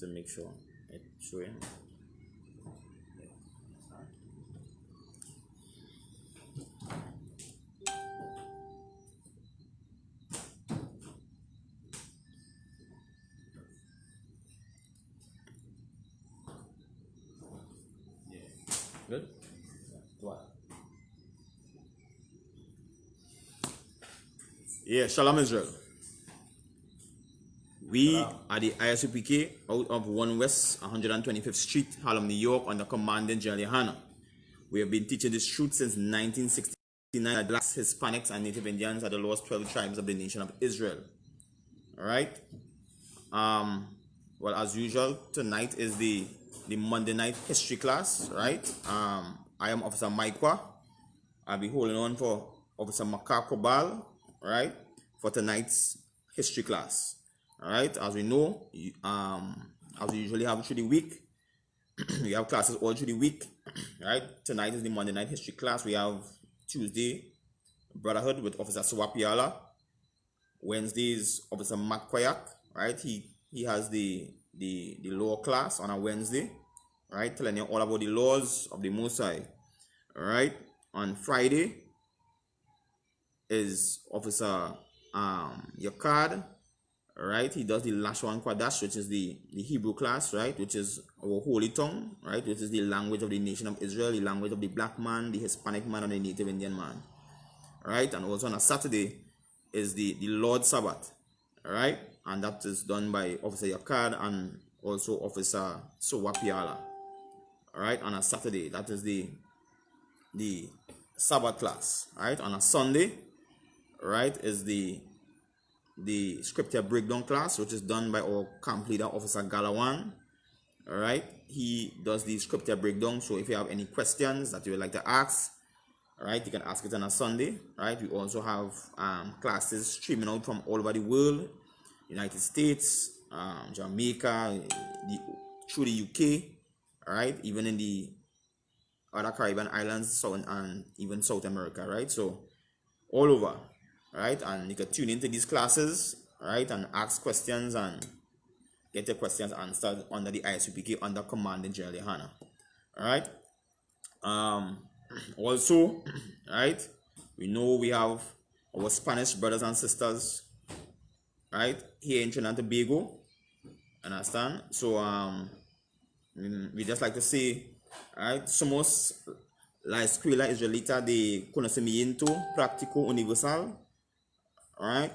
to make sure it's showing. Good? Yeah, Shalom Israel. We are the ISUPK out of 1 West 125th Street, Harlem, New York, under Commandant General Yohana. We have been teaching this truth since 1969 that Blacks, Hispanics, and Native Indians are the lost 12 tribes of the nation of Israel. Alright? Well, as usual, tonight is the Monday night history class, right? I am Officer Maikwa. I'll be holding on for Officer Makakobal, right, for tonight's history class. Alright, as we know, as we usually have through the week, we have classes all through the week, right? Tonight is the Monday night history class. We have Tuesday, Brotherhood with Officer Swapiala. Wednesdays, Officer Makwayak, right? He has the law class on a Wednesday, right? Telling you all about the laws of the Mosai. Alright, on Friday is Officer Yakad. Right, he does the Lashwan Kwadash, which is the Hebrew class, right, which is our holy tongue, right, which is the language of the nation of Israel, the language of the black man, the Hispanic man, and the Native Indian man, right. And also on a Saturday is the Lord Sabbath, right, and that is done by Officer Yakad and also Officer Sowapiala. All right, on a Saturday, that is the Sabbath class, right. On a Sunday, right, is the scripture breakdown class, which is done by our camp leader, Officer Galawan. All right, he does the scripture breakdown. So if you have any questions that you would like to ask, all right, you can ask it on a Sunday. Right, we also have classes streaming out from all over the world, United States, Jamaica, through the UK, all right, even in the other Caribbean islands, and even South America, right? So all over. Right, and you can tune into these classes, right, and ask questions and get your questions answered under the ISUPK under Commandant General Yohana. All right. Also, right, we know we have our Spanish brothers and sisters, right, here in Trinidad and Tobago. Understand? So we just like to say, right, somos la escuela israelita de conocimiento práctico universal. Alright,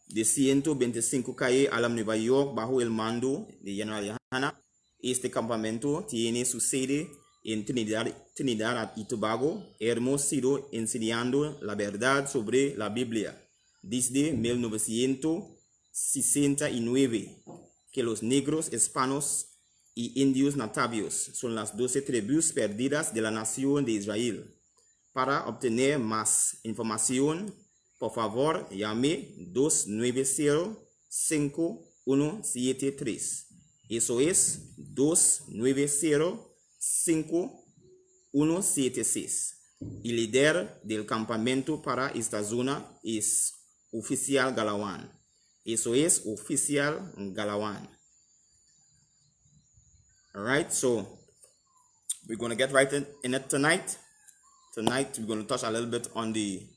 de 125 calle a la Nueva York bajo el mando de General Yohana. Este campamento tiene su sede en Trinidad y Tobago. Hemos sido enseñando la verdad sobre la Biblia desde 1969, que los negros, hispanos y indios nativios son las 12 tribus perdidas de la nación de Israel. Para obtener más información, por favor, llame 290-5173. Eso es 290-5176. El líder del campamento para esta zona es Oficial Galawan. Eso es Oficial Galawan. All right, so we're going to get right in it tonight. Tonight, we're going to touch a little bit on the,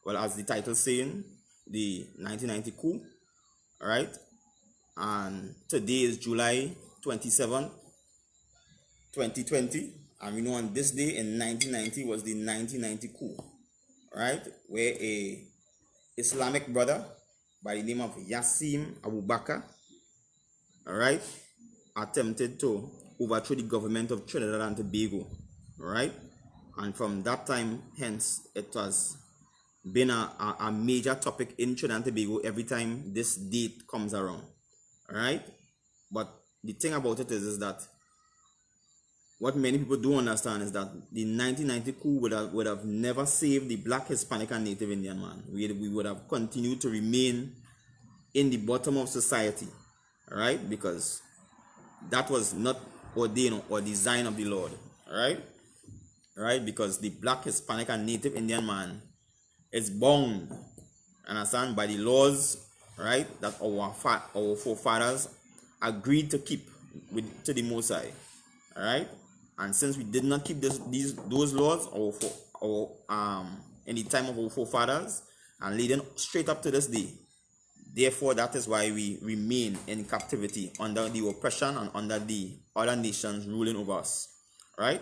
well, as the title is saying, the 1990 coup, all right? And today is July 27, 2020, and we know on this day in 1990 was the 1990 coup, all right? Where a Islamic brother by the name of Yassim Abu Bakr, all right, attempted to overthrow the government of Trinidad and Tobago, all right? And from that time, hence, it has been a major topic in Trinidad and Tobago every time this date comes around. All right? But the thing about it is that what many people don't understand is that the 1990 coup would have never saved the Black, Hispanic, and Native Indian man. We would have continued to remain in the bottom of society. All right? Because that was not ordained or design of the Lord. All right? Right, because the Black, Hispanic, and Native Indian man is bound, understand, by the laws right, that our forefathers agreed to keep to the Most High, all right. And since we did not keep those laws in the time of our forefathers and leading straight up to this day, therefore that is why we remain in captivity under the oppression and under the other nations ruling over us, right?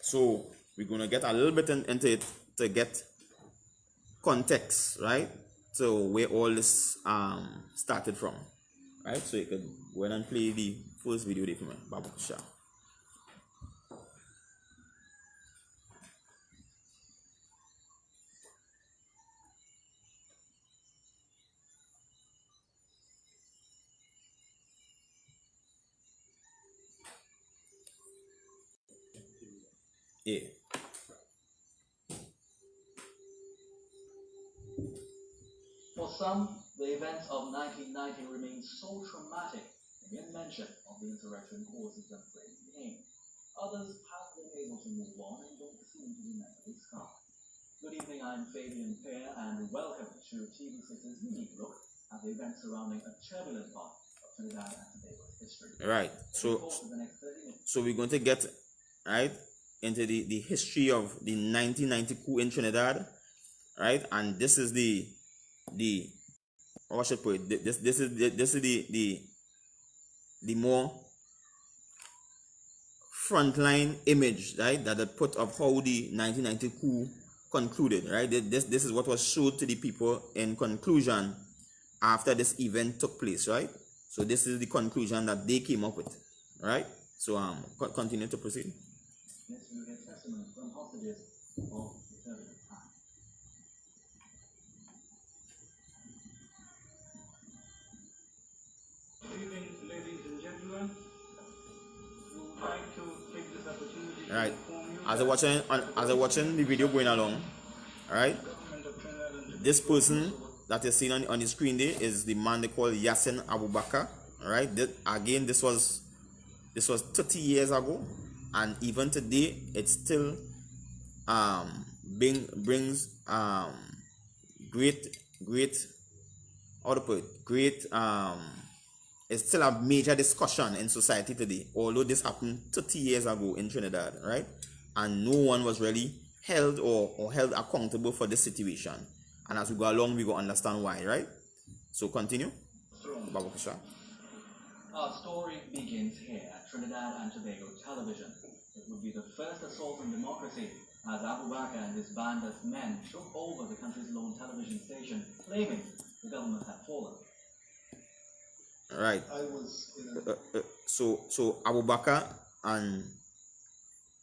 So we're going to get a little bit into it to get context, right? So where all this started from, right? So you could go ahead and play the first video there for me, Babu Shah. Yeah. For some, the events of 1990 remain so traumatic, the mere mention of the insurrection causes them great pain. Others have been able to move on and don't seem to be mentally scarred. Good evening, I'm Fabian Pear, and welcome to TV6's unique look at the events surrounding a turbulent part of Trinidad and Tobago's history. Right. So we're going to get right into the history of the 1990 coup in Trinidad, right? And this is the how I should put it. This is the more frontline image, right, that they put of how the 1990 coup concluded, right? This is what was showed to the people in conclusion after this event took place, right? So this is the conclusion that they came up with, right? So continue to proceed. Yes, you get testimony from hostages of the turbulent time. Good evening, ladies and gentlemen. We would like to take this opportunity All right. to inform you As I watching the video going along, all right, the government of Trinidad and Tobago this person that you're seeing on the screen there is the man they call Yasin Abubakar. All right. This was 30 years ago, and even today it still brings great how to put it, great it's still a major discussion in society today, although this happened 30 years ago in Trinidad, right? And no one was really held or held accountable for this situation. And as we go along, we go understand why, right? So continue. Babu Kasha. Our story begins here at Trinidad and Tobago Television. It would be the first assault on democracy as Abu Bakr and his band of men took over the country's lone television station, claiming the government had fallen. Right. So Abu Bakr and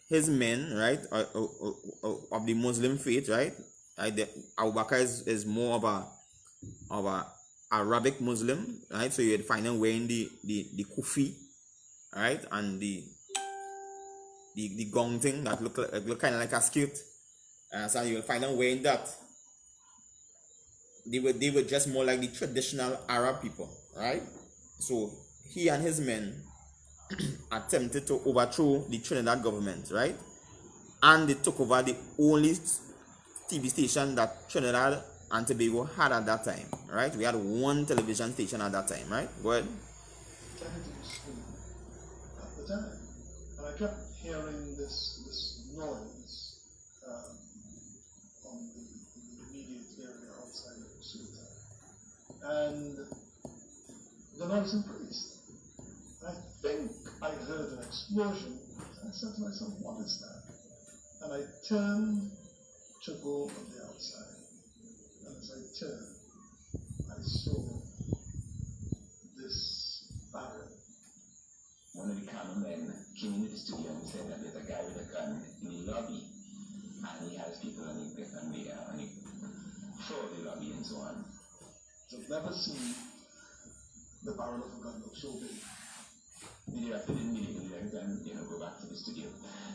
his men, right, of the Muslim faith, right? Abu Bakr is more of a Arabic Muslim, right? So you'd find him wearing the kufi, right, and the gong thing that look kind of like a skirt. So you'll find them wearing that. They were just more like the traditional Arab people, right? So he and his men attempted to overthrow the Trinidad government, right? And they took over the only TV station that Trinidad and Tobago had at that time, right? We had one television station at that time, right? Go ahead. At the time, and I kept hearing this noise on the immediate area outside of the suit, and the noise increased. I think I heard an explosion. I said to myself, "What is that?" And I turned to go on the outside. And as I turned, I saw this barrel. One of the cameramen came into the studio and said that there's a guy with a gun in the lobby, and he has people on the floor of the lobby and so on. So I've never seen the barrel of a gun look so big. The director didn't believe it, he then go back to the studio.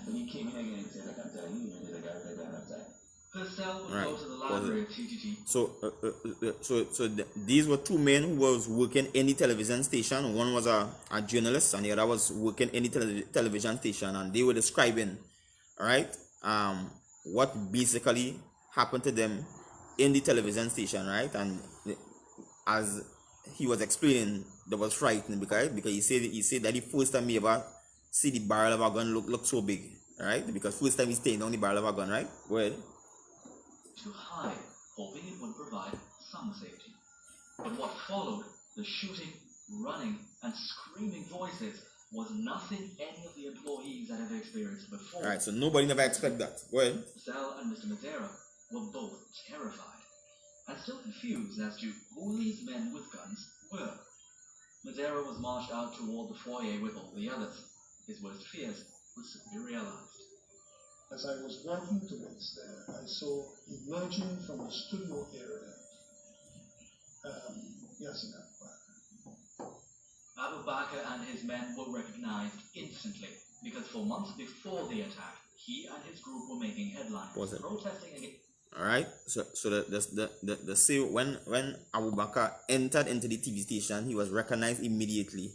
When he came in again and said, like I'm telling you, there's a guy with a gun outside. Purcell would go to the library of TTT. So these were two men who was working in the television station. One was a journalist, and the other was working in the television station, and they were describing, all right, what basically happened to them in the television station, right? And as he was explaining, that was frightening because he said that the first time he ever see the barrel of a gun look so big, right? Because first time he's staying on the barrel of a gun, right? Well, to hide, hoping it would provide some safety. But what followed, the shooting, running, and screaming voices, was nothing any of the employees had ever experienced before. Alright, so nobody never expect that. Well, Sal and Mr. Madeira were both terrified and still confused as to who these men with guns were. Madeira was marched out toward the foyer with all the others. His worst fears were soon realized. As I was walking towards there, I saw emerging from the studio area, Yasin Akbar. Abu Bakr and his men were recognized instantly because for months before the attack, he and his group were making headlines, protesting against. Alright, so the say when Abu Bakr entered into the TV station, he was recognized immediately.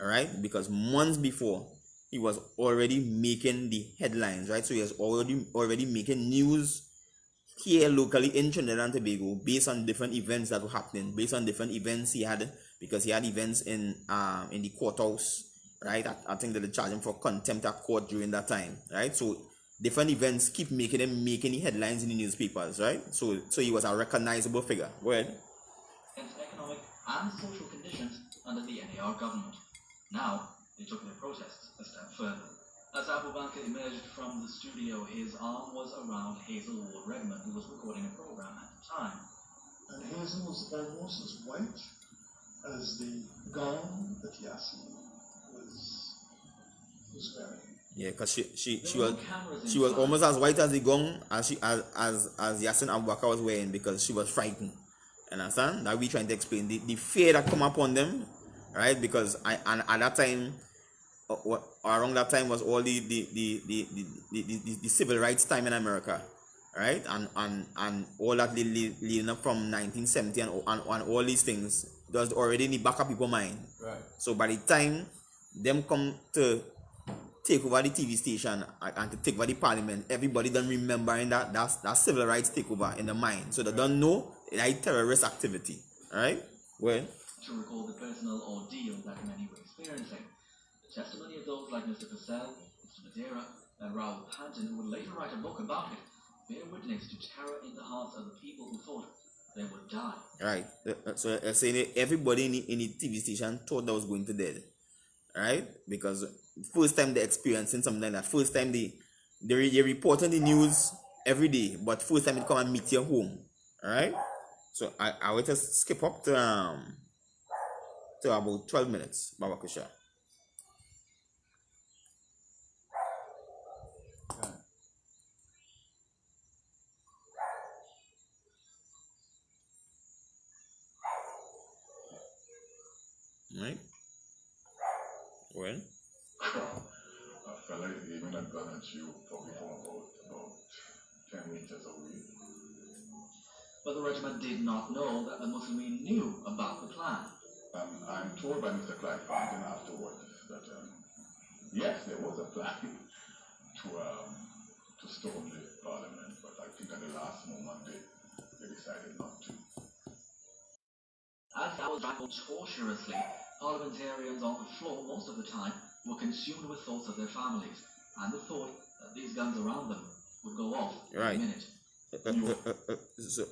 Alright, because months before he was already making the headlines, right? So he was already making news here locally in Trinidad and Tobago based on different events that were happening, based on different events he had, because he had events in the courthouse, right? I think that they charged him for contempt at court during that time, right? So different events keep making the headlines in the newspapers, right? So he was a recognizable figure. Go ahead. Against economic and social conditions under the NAR government. Now, they took their protests a step further. As Abu Bakr emerged from the studio, his arm was around Hazel Ward Redmond, who was recording a program at the time. And Hazel was almost as white as the gown that Yasin was wearing. Yeah, because she was almost as white as the gown as Yasin Abu Bakr was wearing, because she was frightened. Understand? That we trying to explain the fear that come upon them, right? Because at that time, around that time was all the civil rights time in America, right? And all that leading up from 1970 and all these things was already in the back of people's mind. Right. So by the time them come to take over the TV station and to take over the parliament, everybody done remembering that civil rights takeover in the mind. So they don't know that terrorist activity. Alright? Well, to recall the personal ordeal that many were experiencing. The testimony of those like Mr. Purcell, Mr. Madeira, and Raoul Panton, who would later write a book about it, bear witness to terror in the hearts of the people who thought they would die. Right. So saying everybody in the TV station thought they was going to dead. Right? Because first time they experiencing something like that. First time they report on the news every day, but first time it come and meet your home. Alright? So I will just skip up to about 12 minutes, Baba Kusha. Right? Well, a fella is aiming a gun at you probably from about 10 meters away. But the regiment did not know that the Muslimin knew about the plan. I'm told by Mr. Clive Fountain afterwards that yes, there was a plan to storm the parliament, but I think at the last moment they decided not to. As that was battled tortuously, parliamentarians on the floor most of the time were consumed with thoughts of their families and the thought that these guns around them would go off in a minute.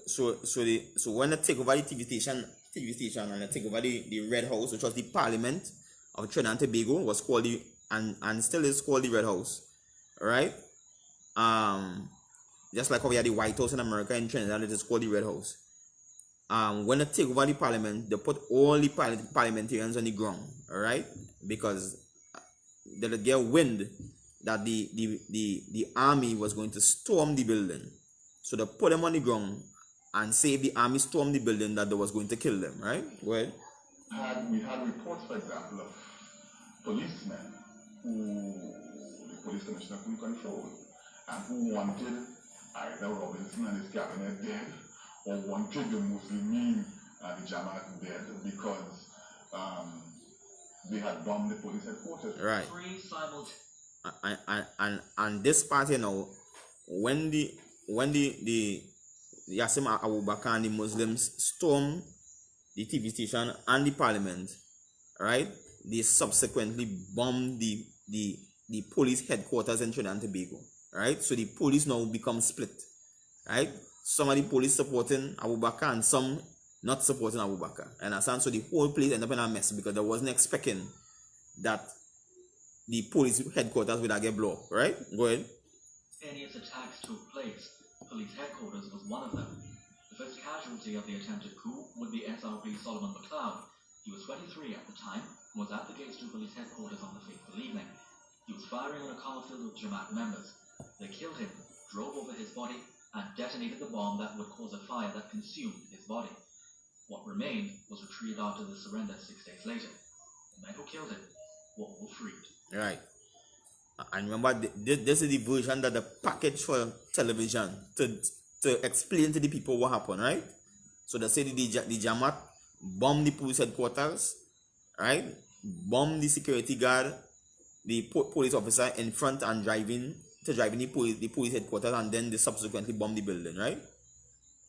So when they take over the TV station and they take over the Red House, which was the Parliament of Trinidad and Tobago, was called and still is called the Red House, right? Just like how we had the White House in America, in Trinidad it is called the Red House. When they take over the Parliament, they put all the parliamentarians on the ground, all right? Because they get wind that the army was going to storm the building. So they put them on the ground and say if the army stormed the building that they was going to kill them, right? Well, we had reports, for example, of policemen who the police commissioner couldn't control and who wanted either Robinson and his cabinet dead or wanted the Muslimin and the Jamaat dead because they had bombed the police headquarters. Right. And this part, you know, when the Yasin Abu Bakr and the Muslims stormed the TV station and the parliament, right? They subsequently bombed the police headquarters in Trinidad and Tobago, right? So the police now become split, right? Some of the police supporting Abu Bakr and some not supporting Abu Bakr. And so the whole place ended up in a mess because they wasn't expecting that the police headquarters would get blown up, right? Go ahead. Heinous attacks took place. Police headquarters was one of them. The first casualty of the attempted coup would be SRP Solomon McLeod. He was 23 at the time and was at the Gates 2 police headquarters on the fateful evening. He was firing on a car filled with Jamaat members. They killed him, drove over his body, and detonated the bomb that would cause a fire that consumed his body. What remained was retrieved after the surrender 6 days later. The men who killed him were all freed. Right. And remember, this is the version that the package for television to explain to the people what happened, right? So they say the Jamaat bombed the police headquarters, right? Bombed the security guard, the police officer in front and driving the police headquarters, and then they subsequently bombed the building, right?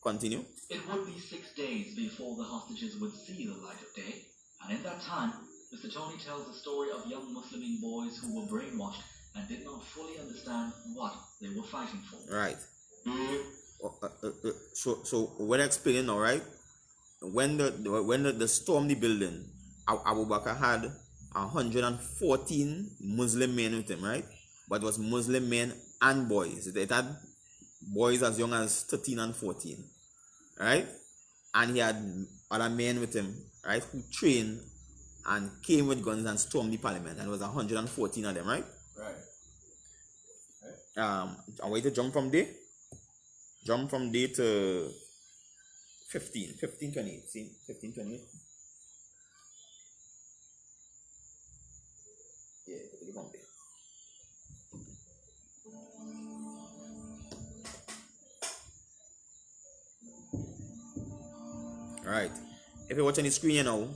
Continue. It would be 6 days before the hostages would see the light of day, and in that time, Mr. Tony tells the story of young Muslim boys who were brainwashed and did not fully understand what they were fighting for. Right. So when I explain now, right? When the stormed the building, Abu Bakr had 114 Muslim men with him, right? But it was Muslim men and boys. It had boys as young as 13 and 14, right? And he had other men with him, right, who trained and came with guns and stormed the parliament, and it was 114 of them, right? Right. I want you to jump from there. Jump from there to 1528. See, 1528. Yeah, put from there. All right. If you're watching the screen, you know,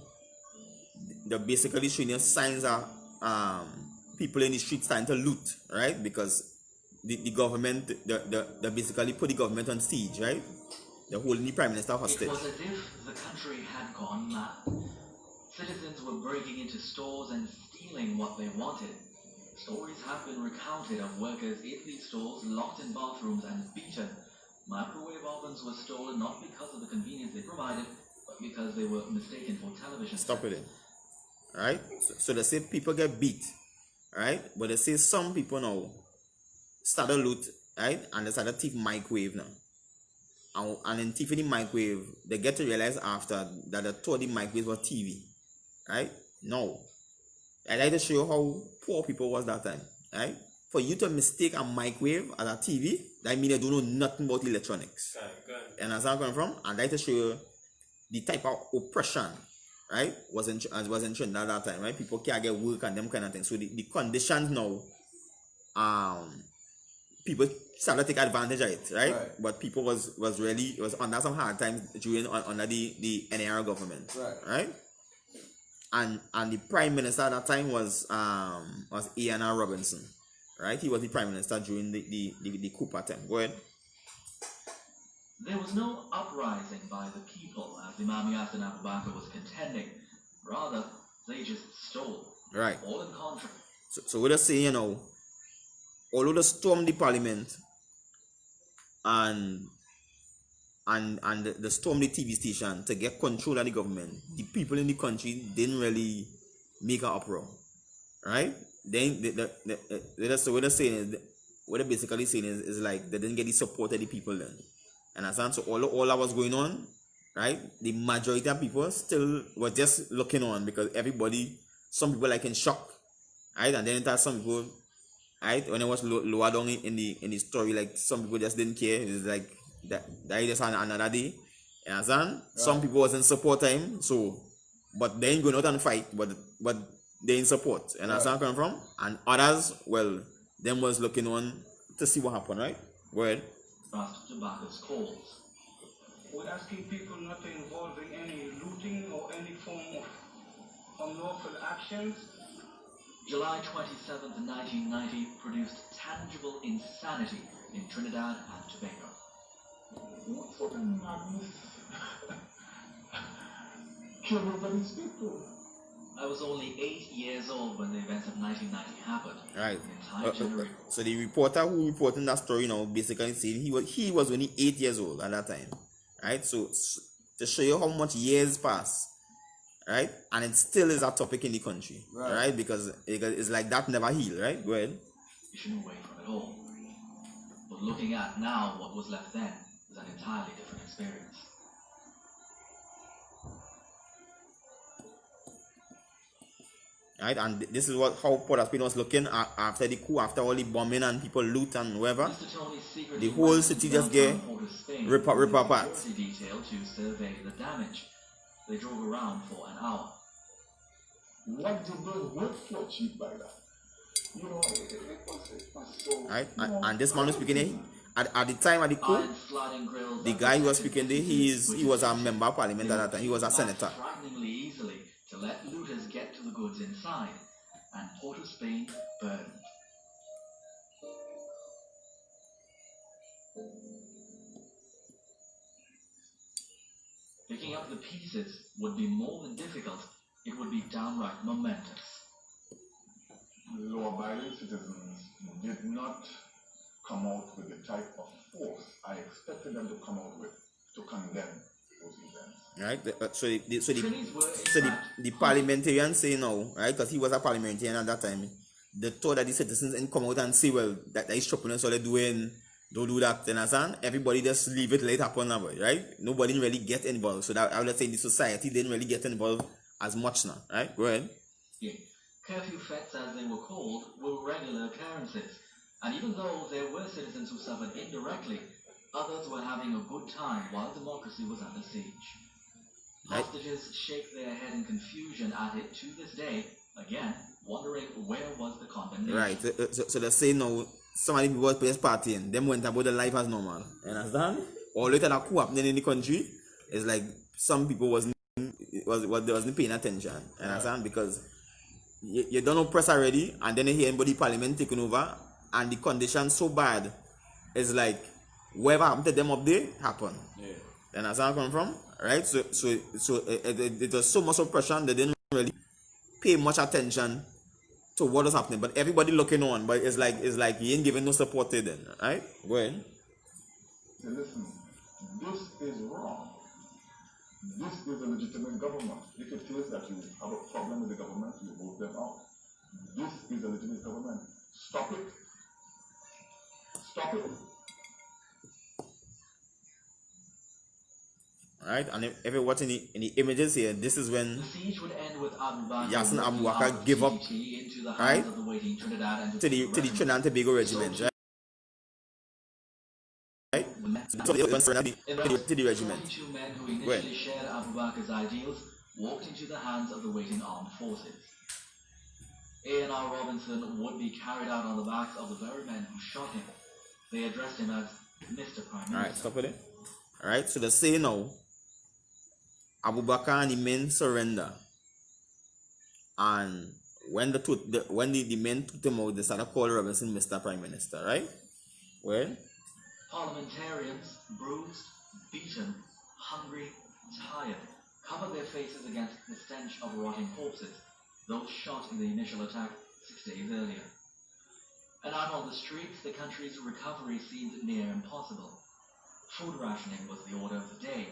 they're basically showing you signs of people in the streets starting to loot, right? Because the government, they basically put the government on siege, right? They're holding the prime minister hostage. It was as if the country had gone mad. Citizens were breaking into stores and stealing what they wanted. Stories have been recounted of workers in these stores locked in bathrooms and beaten. Microwave ovens were stolen not because of the convenience they provided, but because they were mistaken for television. Stop it. Right? So they say people get beat, right? But they say some people now start to loot, right? And they start to thief microwave now. And in thieving the microwave, they get to realize after that they thought the microwave was TV, right? No. I like to show you how poor people was that time, right? For you to mistake a microwave as a TV, that means they don't know nothing about electronics. And that's where I'm coming from. And I like to show you the type of oppression, right, was in Trinidad at that time, right? People can't get work and them kind of things. So the conditions now, people started to take advantage of it, right? But people was under some hard times during under the NAR government, right? And the prime minister at that time was A.N.R. Robinson, right? He was the prime minister during the coup attempt. Go ahead. There was no uprising by the people, as Imam Yassin Abu Bakr was contending. Rather, they just stole. Right. All in contrary. So we're just saying, you know, although they stormed the parliament and they stormed the TV station to get control of the government, the people in the country didn't really make an uproar, right? Then so what they're saying is, what they're basically saying is like they didn't get the support of the people then. And so all that was going on, right? The majority of people still were just looking on because some people like in shock, right? And then it has some people, right? When it was lower down in the story, like some people just didn't care. It's like that is just another day. You understand? Right. Some people was in support time, so but they ain't going out and fight, but they in support. And that's where I'm coming from. And others, well, them was looking on to see what happened, right? Go ahead. After Tobacco's calls. We're asking people not to involve in any looting or any form of unlawful actions. July 27th, 1990 produced tangible insanity in Trinidad and Tobago. What sort of madness kill these people. I was only 8 years old when the events of 1990 happened. Right. An entire generation. So the reporter who reported that story now basically saying he was only 8 years old at that time. Right. So to show you how much years pass, right, and it still is a topic in the country, right? Because it's like that never heal, right? Go ahead. You shouldn't away from it all. But looking at now what was left then is an entirely different experience. Right, and this is how Port of Spain was looking after the coup, after all the bombing and people loot and whatever. The whole city just get rip apart. Detail to survey the damage. They drove around for an hour. What did they work to achieve by that? You know, it was so... Right, and this man was speaking there, at the time of the coup, the guy who was speaking there, he was a member of parliament at that time. He was a senator. Frighteningly easily to let looters get to the goods inside, and Port of Spain burned. Picking up the pieces would be more than difficult, it would be downright momentous. Law-abiding citizens did not come out with the type of force I expected them to come out with to condemn those events. Right, so the parliamentarians say no, right, because he was a parliamentarian at that time. They thought that the citizens didn't come out and say, well, that is chopping us, so they're doing, don't do that, you understand? Everybody just leave it, let it happen now, right? Nobody really get involved. So that I would say the society didn't really get involved as much now, right? Go ahead. Yeah. Curfew fetes, as they were called, were regular occurrences. And even though there were citizens who suffered indirectly, others were having a good time while democracy was under siege. Hostages shake their head in confusion at it to this day, again, wondering where was the condemnation. Right, so they say now, somebody was place partying, them went about their life as normal. You understand? Or later that coup happening in the country, it's like some people wasn't paying attention. You understand? Because you don't know press already, and then you hear anybody parliament taking over, and the condition so bad, it's like whatever happened to them up there happened. Yeah. You understand where I'm coming from? Right? So it was so much oppression they didn't really pay much attention to what was happening. But everybody looking on, but it's like you ain't giving no support to them. Right? Go ahead. Say, listen, this is wrong. This is a legitimate government. If it is that you have a problem with the government, you vote them out. This is a legitimate government. Stop it. Stop it. Alright, and if you're watching in the images here, this is when the siege would end with Yasin Abu Bakr give up, right, to the Trinidad and Tobago regiment, right? So they went to the regiment. 42 men who initially shared Abu Bakr's ideals walked into the hands of the waiting armed forces. A&R Robinson would be carried out on the backs of the very men who shot him. They addressed him as Mr. Prime Minister. Alright, stop with it. Alright, so they say now, Abu Bakr and the men surrender. And when the men took him out, they started calling Robinson Mr. Prime Minister, right? Well, parliamentarians, bruised, beaten, hungry, tired, covered their faces against the stench of rotting corpses, those shot in the initial attack 6 days earlier. And out on the streets, the country's recovery seemed near impossible. Food rationing was the order of the day.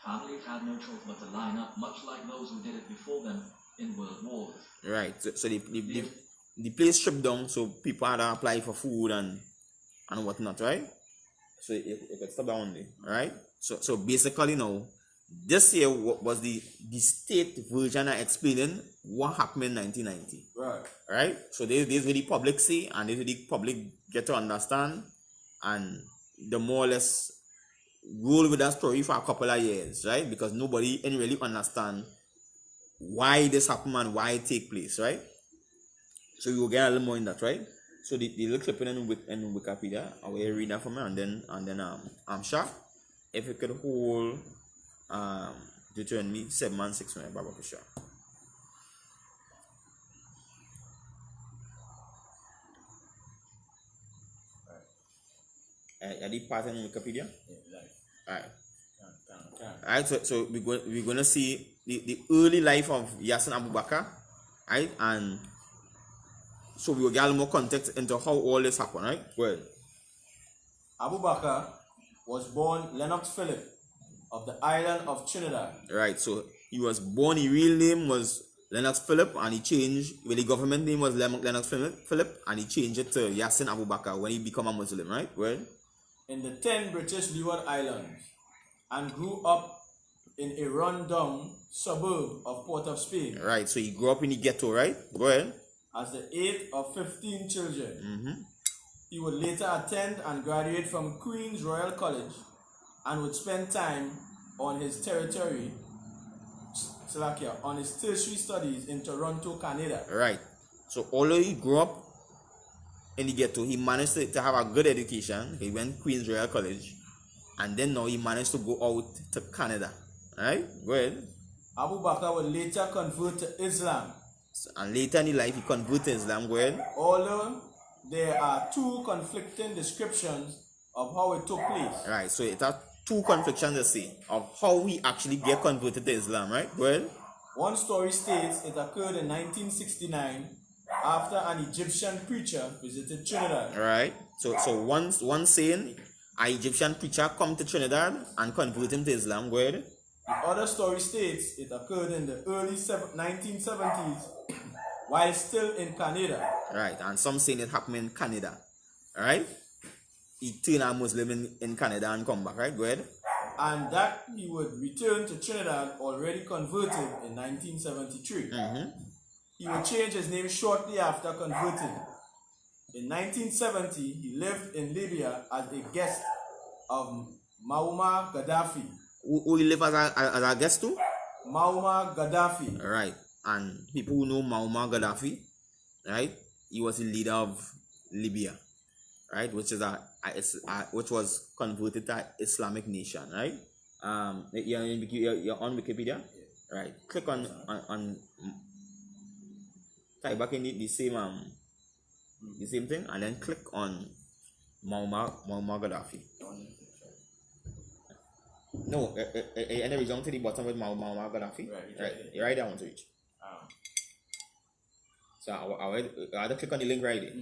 Families had no choice but to line up, much like those who did it before them in world wars. Right, so the place stripped down, so people had to apply for food and whatnot, right? So it could stop down there, right? So basically now, this year was the state version of explaining what happened in 1990. Right? So this is where the public see, and this is where the public get to understand, and the more or less roll with that story for a couple of years, right? Because nobody didn't really understand why this happened and why it take place, right? So we will get a little more in that, right? So the little clipping in Wikipedia, I will read that for me, and then I'm sure if you could hold Deuteronomy 7:6 minutes, Baba, for sure. Are the pattern in Wikipedia? Yeah, right. Alright. Alright, so we're gonna see the early life of Yassin Abu Bakr, right? And so we will get a little more context into how all this happened, right? Well, Abu Bakr was born Lennox Philip of the island of Trinidad. right, so he was born, his real name was Lennox Philip, and he changed, well, the government name was Lennox Philip, and he changed it to Yassin Abu Bakr when he became a Muslim, right? Well, in the 10 British Leeward Islands and grew up in a run-down suburb of Port of Spain. right, so he grew up in the ghetto, right? Well, As the 8th of 15 children. He would later attend and graduate from Queen's Royal College and would spend time on his territory, Slovakia, on his tertiary studies in Toronto, Canada. right. So although he grew up in the ghetto, he managed to have a good education. He went Queen's Royal College, and then now he managed to go out to Canada, right? Well, Abu Bakr would later convert to Islam, and later in his life he converted to Islam. Well, although there are two conflicting descriptions of how it took place. right. So it has two conflictions to say of how he actually get converted to Islam, right? Well, one story states it occurred in 1969 after an Egyptian preacher visited Trinidad. right. So one saying an Egyptian preacher come to Trinidad and convert him to Islam. Well, The other story states it occurred in the early 1970s while still in Canada. right, and some saying it happened in Canada, right? He turned a Muslim in Canada and come back, right? Go ahead. And that he would return to Trinidad already converted in 1973. He would change his name shortly after converting. In 1970, he lived in Libya as a guest of Muammar Gaddafi. Who he live as a guest too? Muammar Gaddafi. Right, and people who know Muammar Gaddafi, right? He was the leader of Libya, right? Which was converted to Islamic nation, right? You're on Wikipedia, right? Click on type back in the same thing, and then click on Muammar Gaddafi. No, and then we jump to the bottom with Muammar Gaddafi. Right down to reach. So I had to click on the link right there.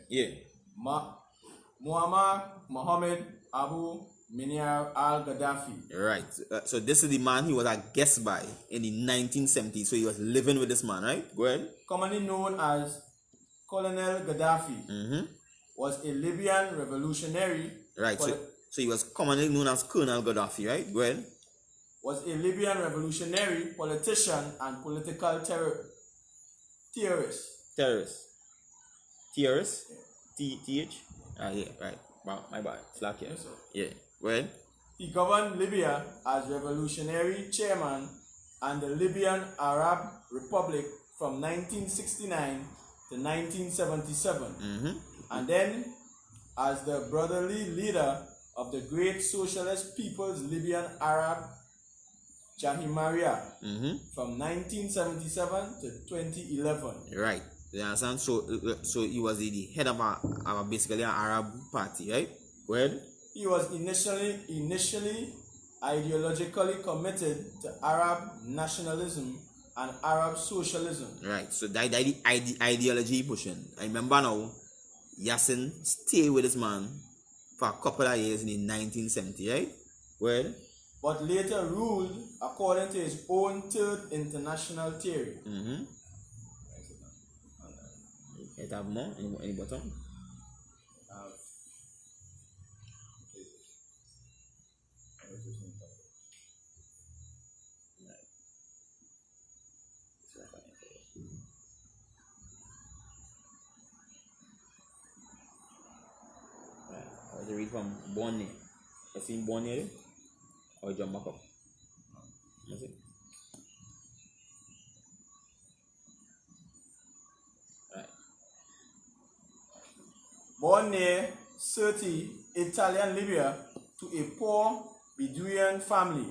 Yeah. Muammar Mohammed Abu Minyar al-Gaddafi. Right. So this is the man he was a guest by in the 1970s. So he was living with this man, right? Go ahead. Commonly known as Colonel Gaddafi, was a Libyan revolutionary. Right. So he was commonly known as Colonel Gaddafi, right? Go ahead. Was a Libyan revolutionary, politician, and political theorist. Terrorist? TH? Yeah, right. Wow, my bad. Slack here. Yeah. Go ahead. He governed Libya as revolutionary chairman and the Libyan Arab Republic from 1969 to 1977. And then as the brotherly leader of the great socialist People's Libyan Arab Jahimariya from 1977 to 2011. Right. You understand? So he was the head of basically an Arab party, right? Well, he was initially ideologically committed to Arab nationalism and Arab socialism. Right. So that the ideology pushing. I remember now, Yassin stayed with this man for a couple of years in the 1970s, right? Well, but later ruled according to his own third international theory. It have more? Any bottom? I was read from Bonnie. I seen Bonnie there? Or jump back up? That's it. Born near Sirte, Italian Libya, to a poor Bedouin family,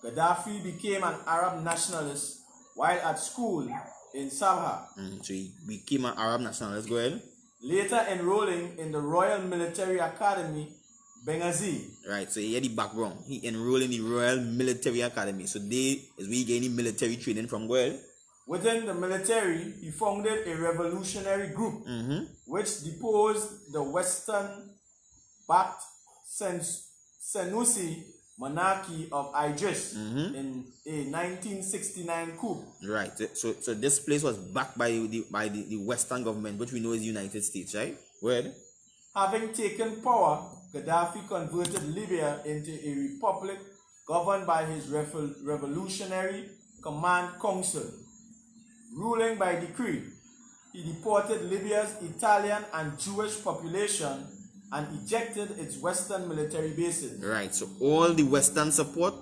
Gaddafi became an Arab nationalist while at school in Sabha. So he became an Arab nationalist. Go ahead. Later enrolling in the Royal Military Academy Benghazi. Right, so he had the background. He enrolled in the Royal Military Academy. So they is where he gained military training from. Go ahead. Within the military, he founded a revolutionary group which deposed the Western-backed Senussi monarchy of Idris in a 1969 coup. Right. So this place was backed by the Western government, which we know is the United States, right? Go ahead. Having taken power, Gaddafi converted Libya into a republic governed by his revolutionary command council. Ruling by decree, he deported Libya's Italian and Jewish population and ejected its Western military bases. Right, so all the Western support,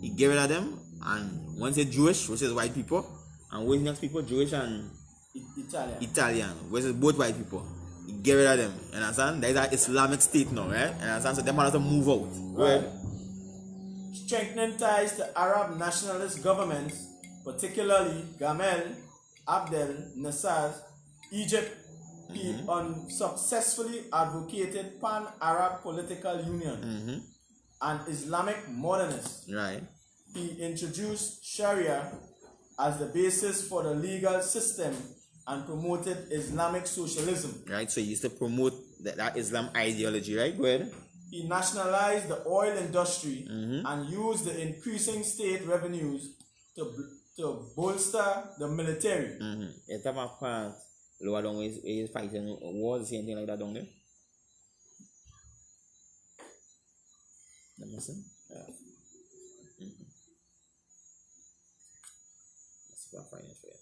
he gave it at them, and once it's Jewish, which is white people, and which next people, Jewish and Italian, which is both white people, he gave it at them. You understand? That is an Islamic state now, right? You understand? So them have to move out. Right. Strengthening ties to Arab nationalist governments, particularly Gamal Abdel Nasser's Egypt, he unsuccessfully advocated pan-Arab political union and Islamic modernism. Right. He introduced Sharia as the basis for the legal system and promoted Islamic socialism. Right, so he used to promote that Islam ideology, right? Go ahead. He nationalized the oil industry and used the increasing state revenues to bolster the military. It's about part lower down is fighting wars, anything like that down there. Let me see. Let's see if I find it for you.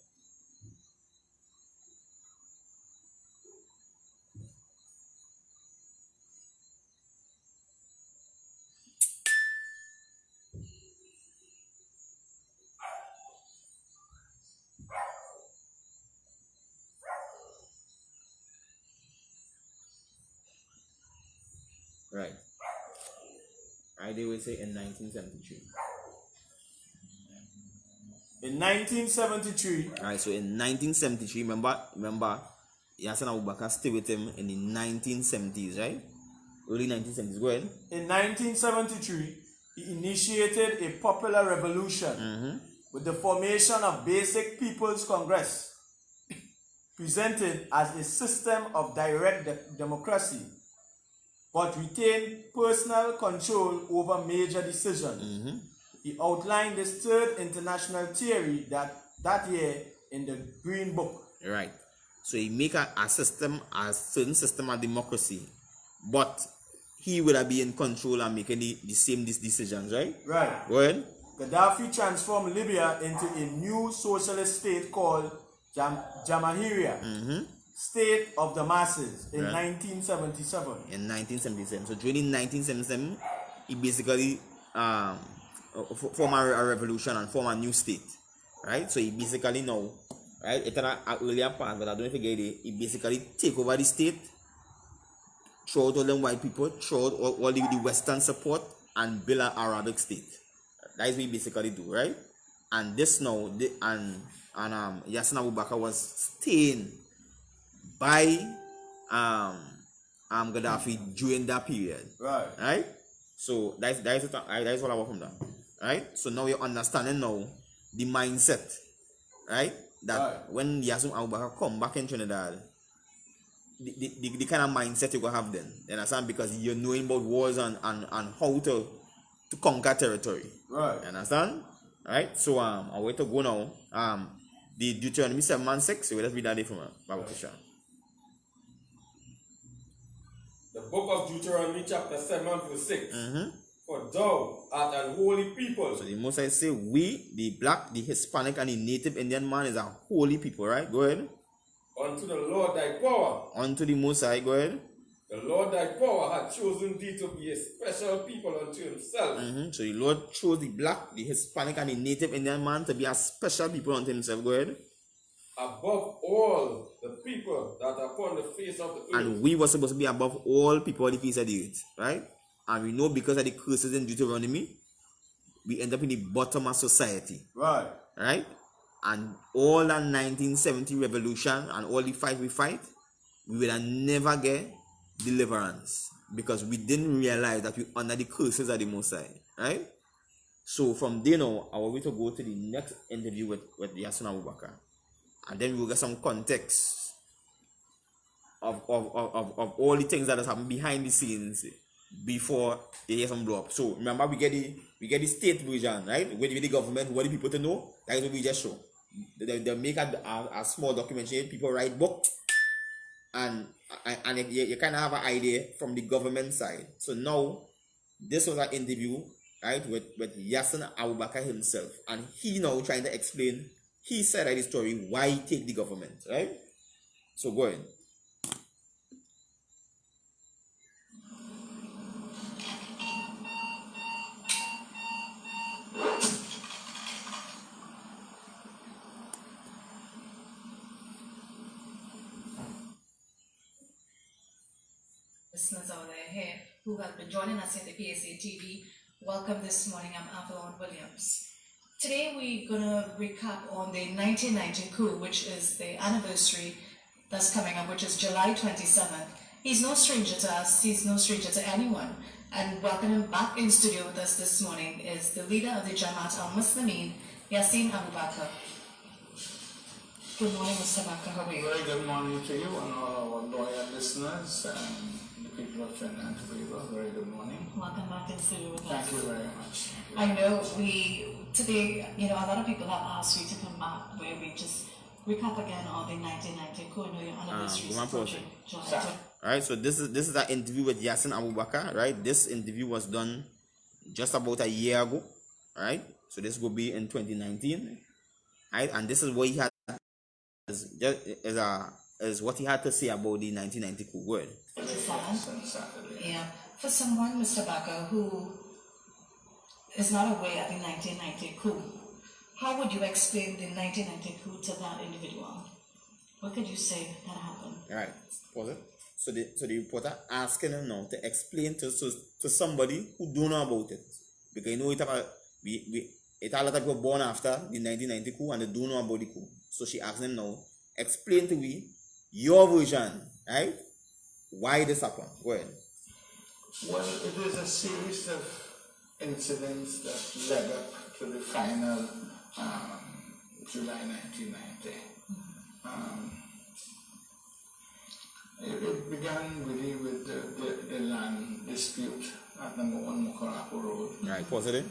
Right. They will say in 1973. In 1973. Alright, so in 1973, remember, Yassin Abu Bakr stayed with him in the 1970s, right? Early 1970s. Go ahead. In 1973, he initiated a popular revolution with the formation of Basic People's Congress, presented as a system of direct democracy, but retained personal control over major decisions. He outlined this third international theory that year in the Green Book. Right. So he make a certain system of democracy, but he will be in control and making the same decisions, right? Right. Go ahead. Gaddafi transformed Libya into a new socialist state called Jamahiriya, State of the Masses, in 1977. In 1977. So during 1977, he basically form a revolution and form a new state, right? So he basically now, right? It's an earlier part, but I don't forget it. He basically take over the state, throw out all them white people, throw out all the Western support, and build an Arabic state. That is what he basically do, right? And this now, Yassin Abu Bakr was staying by Gaddafi during that period, right? So that's what I want from that, right? So now you're understanding now the mindset, right? That when Yassin Abu Bakr come back in Trinidad, the kind of mindset you gonna have then, you understand? Because you're knowing about wars and how to conquer territory, right? You understand? Right? So I way to go now. The Deuteronomy 7:6. So let's read that from Bible Christian. The book of Deuteronomy chapter 7 verse 6. For thou art an holy people. So the Most High say we, the black, the Hispanic, and the native Indian man is a holy people, right? Go ahead. Unto the Lord thy power. Unto the Most High, go ahead. The Lord thy power hath chosen thee to be a special people unto himself. So the Lord chose the black, the Hispanic, and the native Indian man to be a special people unto himself. Go ahead. Above all the people that are upon the face of the earth. And we were supposed to be above all people on the face of the earth, right? And we know because of the curses in Deuteronomy, we end up in the bottom of society. Right. Right? And all that 1970 revolution and all the fight we fight, we will never get deliverance. because we didn't realize that we under the curses of the Most High, right? So from there now, I want we to go to the next interview with Yasin Abubakar, and then we'll get some context of all the things that has happened behind the scenes before they hear some blow up. So remember, we get the state version, right? With the government, what the people to know. That is what we just show. They make a small documentary. People write book, and you kind of have an idea from the government side. So now this was an interview, right, with Yasin Abubakar himself, and he now trying to explain his side of the story, why he take the government, right? So go ahead. Listeners out there here who have been joining us in the PSA TV, welcome this morning. I'm Avalon Williams. Today we're going to recap on the 1990 coup, which is the anniversary that's coming up, which is July 27th. He's no stranger to us, he's no stranger to anyone. And welcoming him back in studio with us this morning is the leader of the Jamaat al-Muslimin, Yasin Abubakar. Good morning, Mr. Bakar. How are you? Very good morning to you and all our loyal listeners and the people of Trinidad and Tobago. Very good morning. Welcome back in studio with us. Thank you very much. I know today, a lot of people have asked you to come back where we just recap again on the 1990 coup. I know your anniversary is approaching July. Alright, so this is an interview with Yasin Abubakar, right? This interview was done just about a year ago, right? So this will be in 2019, right? And this is what he had is what he had to say about the 1990 coup. Word. Yeah, for someone, Mr. Bakar, who is not aware of the 1990 coup, how would you explain the 1990 coup to that individual? What could you say that happened? All right, pause it. So the reporter asking him now to explain to somebody who don't know about it, because you know it a lot of people born after the 1990 coup and they don't know about the coup. So she asked him now, explain to me your version, right? Why this happened? Go ahead. Well, it is a series of incidents that led up to the final July 1990. It began really with the land dispute at number 1 Mokarapo Road. Right, positive.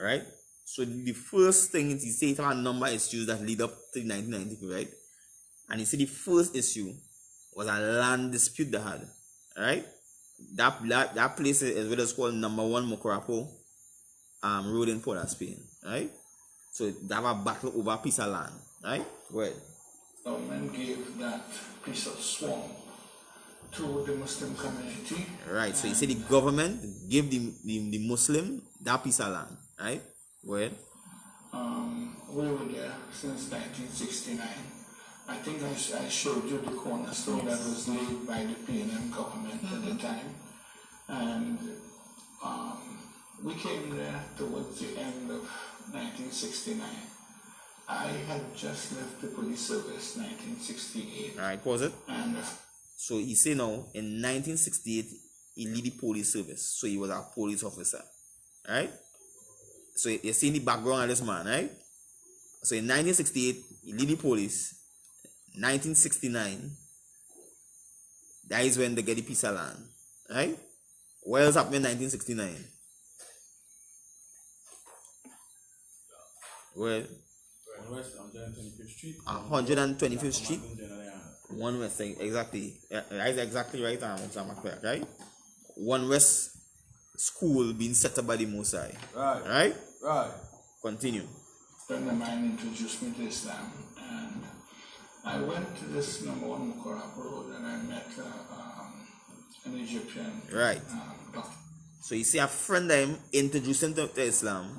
Right? So the first thing is he said about number issues that lead up to the 1990, right? And he said the first issue was a land dispute they had. Right? That place is what is called number 1 Mokarapo Road in Port of Spain. Right? So they have a battle over a piece of land. Right? Go ahead. Government gave that piece of swamp to the Muslim community. Right, so you say the government gave the Muslim that piece of land, right? Go ahead. We were there since 1969. I think I showed you the cornerstone that was laid by the PNM government at the time. And we came there towards the end of 1969. I had just left the police service 1968. Alright, pause it. And so he say now in 1968 he lead the police service, so he was a police officer. Right? So you see the background of this man, right? So in 1968 he lead the police. 1969 that is when they get the piece of land. Right? What else happened in 1969? Well, West 125th Street. 125th Street. One West, exactly. That's exactly right, right? One West school being set up by the Most High. Right. Right? Right. Continue. A friend of mine introduced me to Islam, and I went to this number 1 Mokarapo Road and I met an Egyptian. Right. So you see a friend of him introduced him to Islam,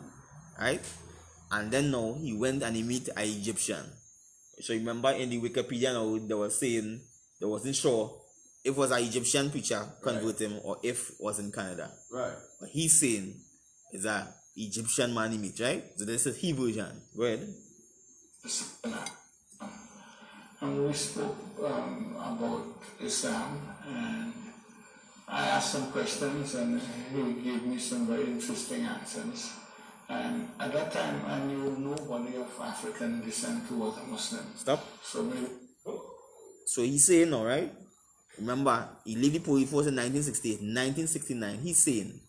right? And then now he went and he meet an Egyptian. So remember in the Wikipedia now they were saying they wasn't sure if it was an Egyptian preacher convert him or if it was in Canada. Right. But he's saying it's an Egyptian man he meet, right? So this is his version. Go ahead. And we spoke about Islam, and I asked some questions and he gave me some very interesting answers. And at that time, I knew nobody of African descent who was a Muslim. Stop. So maybe. So he's saying now, right? Remember, he left the police force in 1968. 1969, he's saying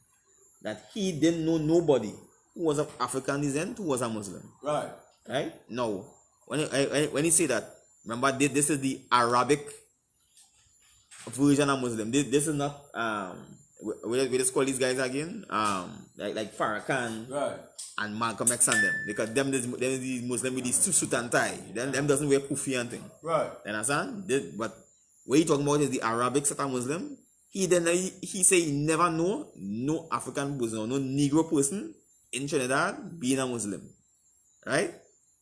that he didn't know nobody who was of African descent who was a Muslim. Right. Right? Now, when he say that, remember, this is the Arabic version of Muslim. This is not we just call these guys again, like Farrakhan, right, and Malcolm X and them, because them these Muslim with these suit and tie. Them doesn't wear kufi and thing. Right. You understand? But what he talking about is the Arabic set of Muslim. He say he never know no African person, no Negro person in Trinidad being a Muslim. Right?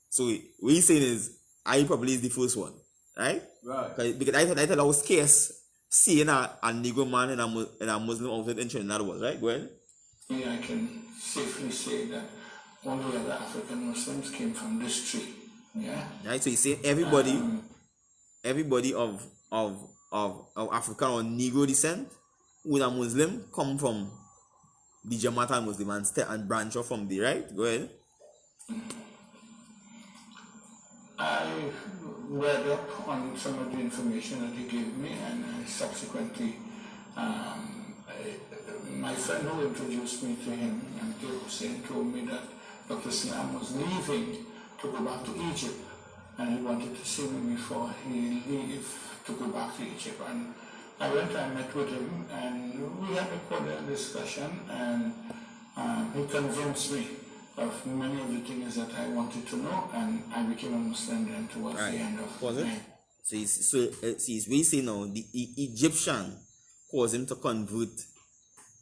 So what he's saying is I probably is the first one. Right? Right. Because I thought I was scarce seeing a Negro man in a Muslim outfit in Trinidad was, right? Go ahead. Yeah, I can safely say that all the other African Muslims came from this tree. Yeah. Right. So you say everybody of African or Negro descent who is a Muslim come from the Jamaat al-Muslim and branch off from the, right? Go ahead. I read up on some of the information that he gave me, and I subsequently, my friend who introduced me to him, and Hussein, told me that Dr. Salam was leaving to go back to Egypt, and he wanted to see me before he leave to go back to Egypt. And I went and met with him, and we had a cordial discussion, and he convinced me of many of the things that I wanted to know, and I became a Muslim then towards the end of was it? So he's really saying now the Egyptian caused him to convert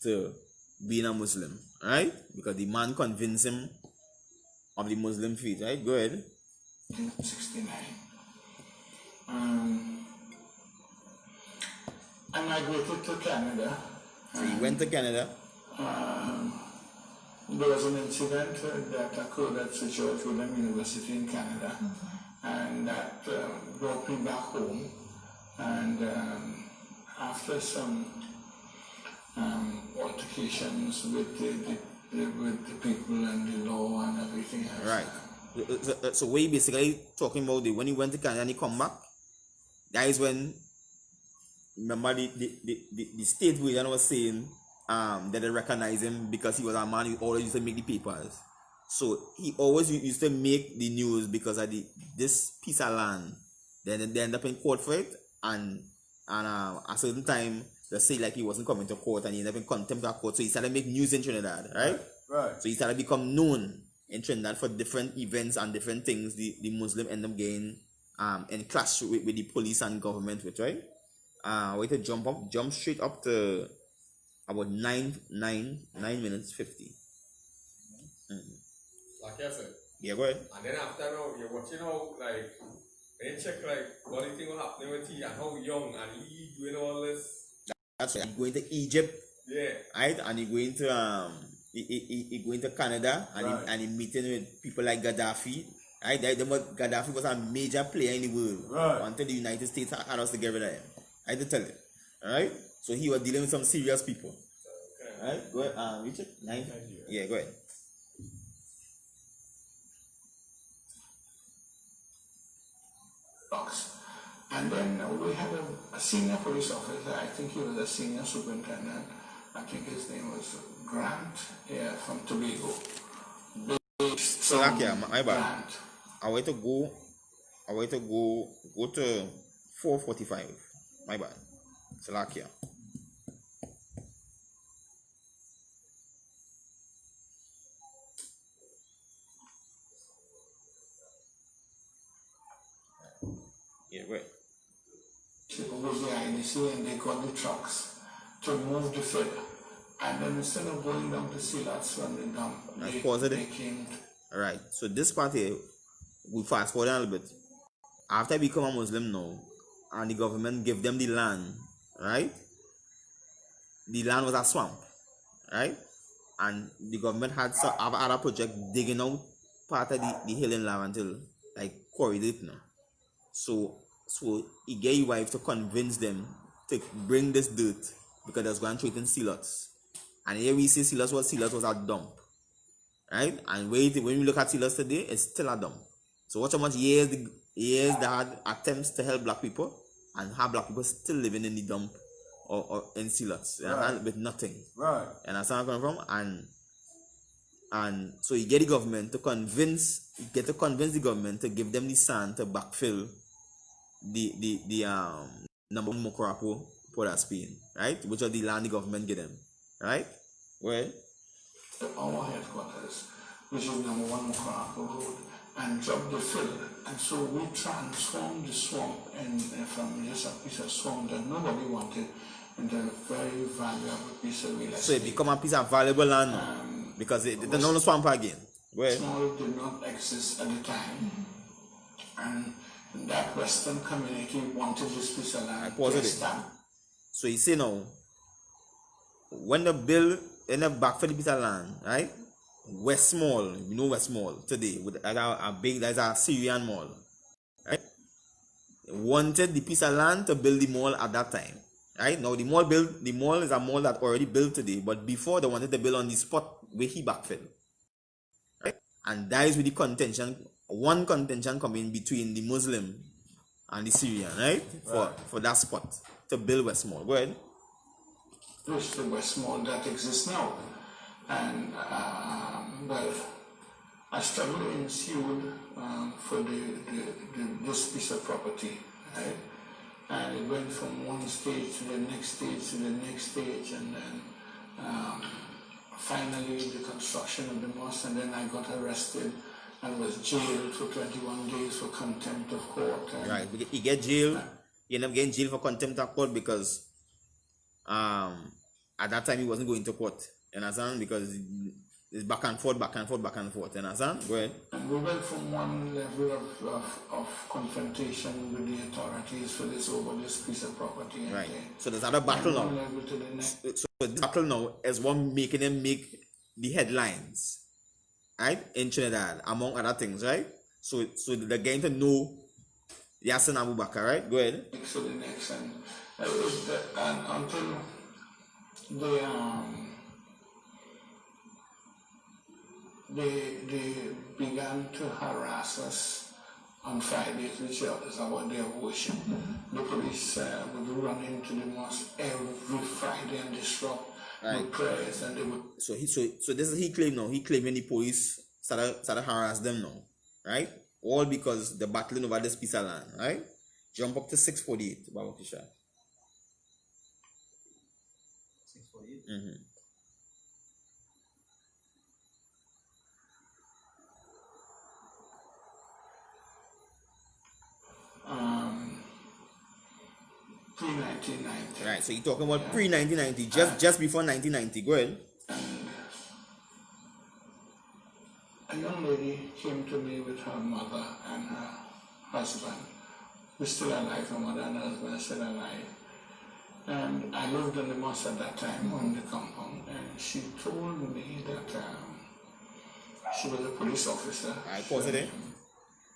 to being a Muslim, right? Because the man convinced him of the Muslim faith, right? Go ahead. 1969. I migrated to Canada. So he went to Canada. There was an incident that occurred at Sir George William University in Canada, and that brought me back home. And after some altercations with the people and the law and everything else. Right. So we basically talking about when he went to Canada and he come back. That is when, remember the state version was saying that they recognize him because he was a man who always used to make the papers. So he always used to make the news because of this piece of land. Then they end up in court for it, and a certain time they say like he wasn't coming to court and he ended up in contempt of court. So he started making news in Trinidad, right? Right. So he started to become known in Trinidad for different events and different things the Muslim end up getting in clash with the police and government with, right? We to jump straight up to about 9 minutes 50. Like I said. Yeah, go ahead. And then after now, you're watching how, like, when you check, like, what do you think was happening with he and how young and he doing all this. That's right. He going to Egypt. Yeah. Right? And he going to he going to Canada and right. he meeting with people like Gaddafi. Right? Gaddafi was a major player in the world. Right. Until the United States had us to get rid of him. I had to tell you. Alright? So he was dealing with some serious people. Okay. Alright? Go ahead. Richard? 9? Yeah, go ahead. Box. And then we had a senior police officer, I think he was a senior superintendent. I think his name was Grant, yeah, from Tobago. Slovakia, my bad. I want to go to 4:45. My bad. Slovakia. Yeah, wait. Over the IDC, and they got the trucks to move the fill. And then instead of going down to see that's when they dump. They came. Alright, so this part here, we fast forward a little bit. After I become a Muslim now, and the government give them the land, right? The land was a swamp, right? And the government had some other project digging out part of the hill and land until like quarried it now. So he get his wife to convince them to bring this dirt because they was going to treat in Silots. And here we see Silots was a dump. Right? And when we look at Silots today, it's still a dump. So watch how much years they had attempts to help black people, and how black people still living in the dump or in Silots, right, with nothing. Right. And that's where I'm coming from. And so you get the government to convince the government to give them the sand to backfill the number one Mokorapo Port of Spain, right? Which are the land the government give them, right? Well, our headquarters, which is number one Mokorapo Road, and drop the fill. And so we transformed the swamp from just a piece of swamp that nobody wanted into a very valuable piece of real estate. So it become a piece of valuable land because it's not swamp again. Well, small did not exist at the time. And that Western community wanted this piece of land. So you see now, when the bill in the back for the piece of land, right? West Mall, you know West Mall today, with there's a Syrian mall, right? Wanted the piece of land to build the mall at that time, right? Now the mall is a mall that already built today, but before they wanted to build on the spot where he backfilled, right? And that is with the contention coming between the Muslim and the Syrian, right? For that spot to build West Mall. Go ahead. Which the West Mall that exists now. And well, a struggle ensued for this piece of property, right? And it went from one stage to the next stage to the next stage, and then finally the construction of the mosque, and then I got arrested and was jailed for 21 days for contempt of court. Right, you get jailed, you end up getting jailed for contempt of court because at that time he wasn't going to court. You understand? Because it's back and forth. You understand? Go ahead. And we went from one level of confrontation with the authorities for this piece of property. Right. So there's another battle now. Level to the next. So this battle now is one making them make the headlines, right? In Trinidad, among other things, right? So they're getting to know Yassin Abu Bakr, right? Go ahead. So the next, and until they began to harass us on Fridays, which is our day of worship. The police would run into the mosque every Friday and disrupt the prayers, and they would. So this is he claim now. He claiming the police started harass them now, right? All because they're battling over this piece of land, right? Jump up to 648, Baba Kisha. 648. 1990. Right, so you're talking about pre-1990, just before 1990. Go ahead. A young lady came to me with her mother and her husband. We're still alive, her mother and her husband are still alive. And I lived in the mosque at that time on the compound, and she told me that she was a police officer. I pause it there.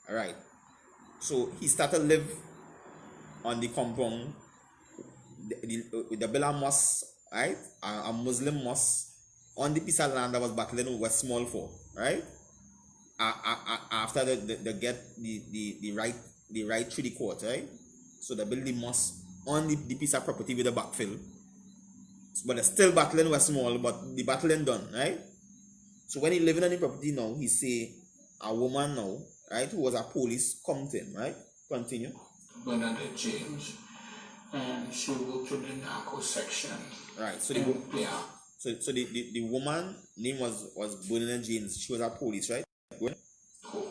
Alright. So he started to live on the compound, the Bella Mosque, right? A Muslim mosque on the piece of land that was battling West Small for, right? After they get the right through the court, right? So they build the mosque on the piece of property with a backfill. But they're still battling West Small, but the battling done, right? So when he living on the property now, he say a woman now, right, who was a police come to him, right? Continue. Bernadette James, and she worked in the narco section. Right. So the woman name was Bernadette James. She was a police, right? Cool.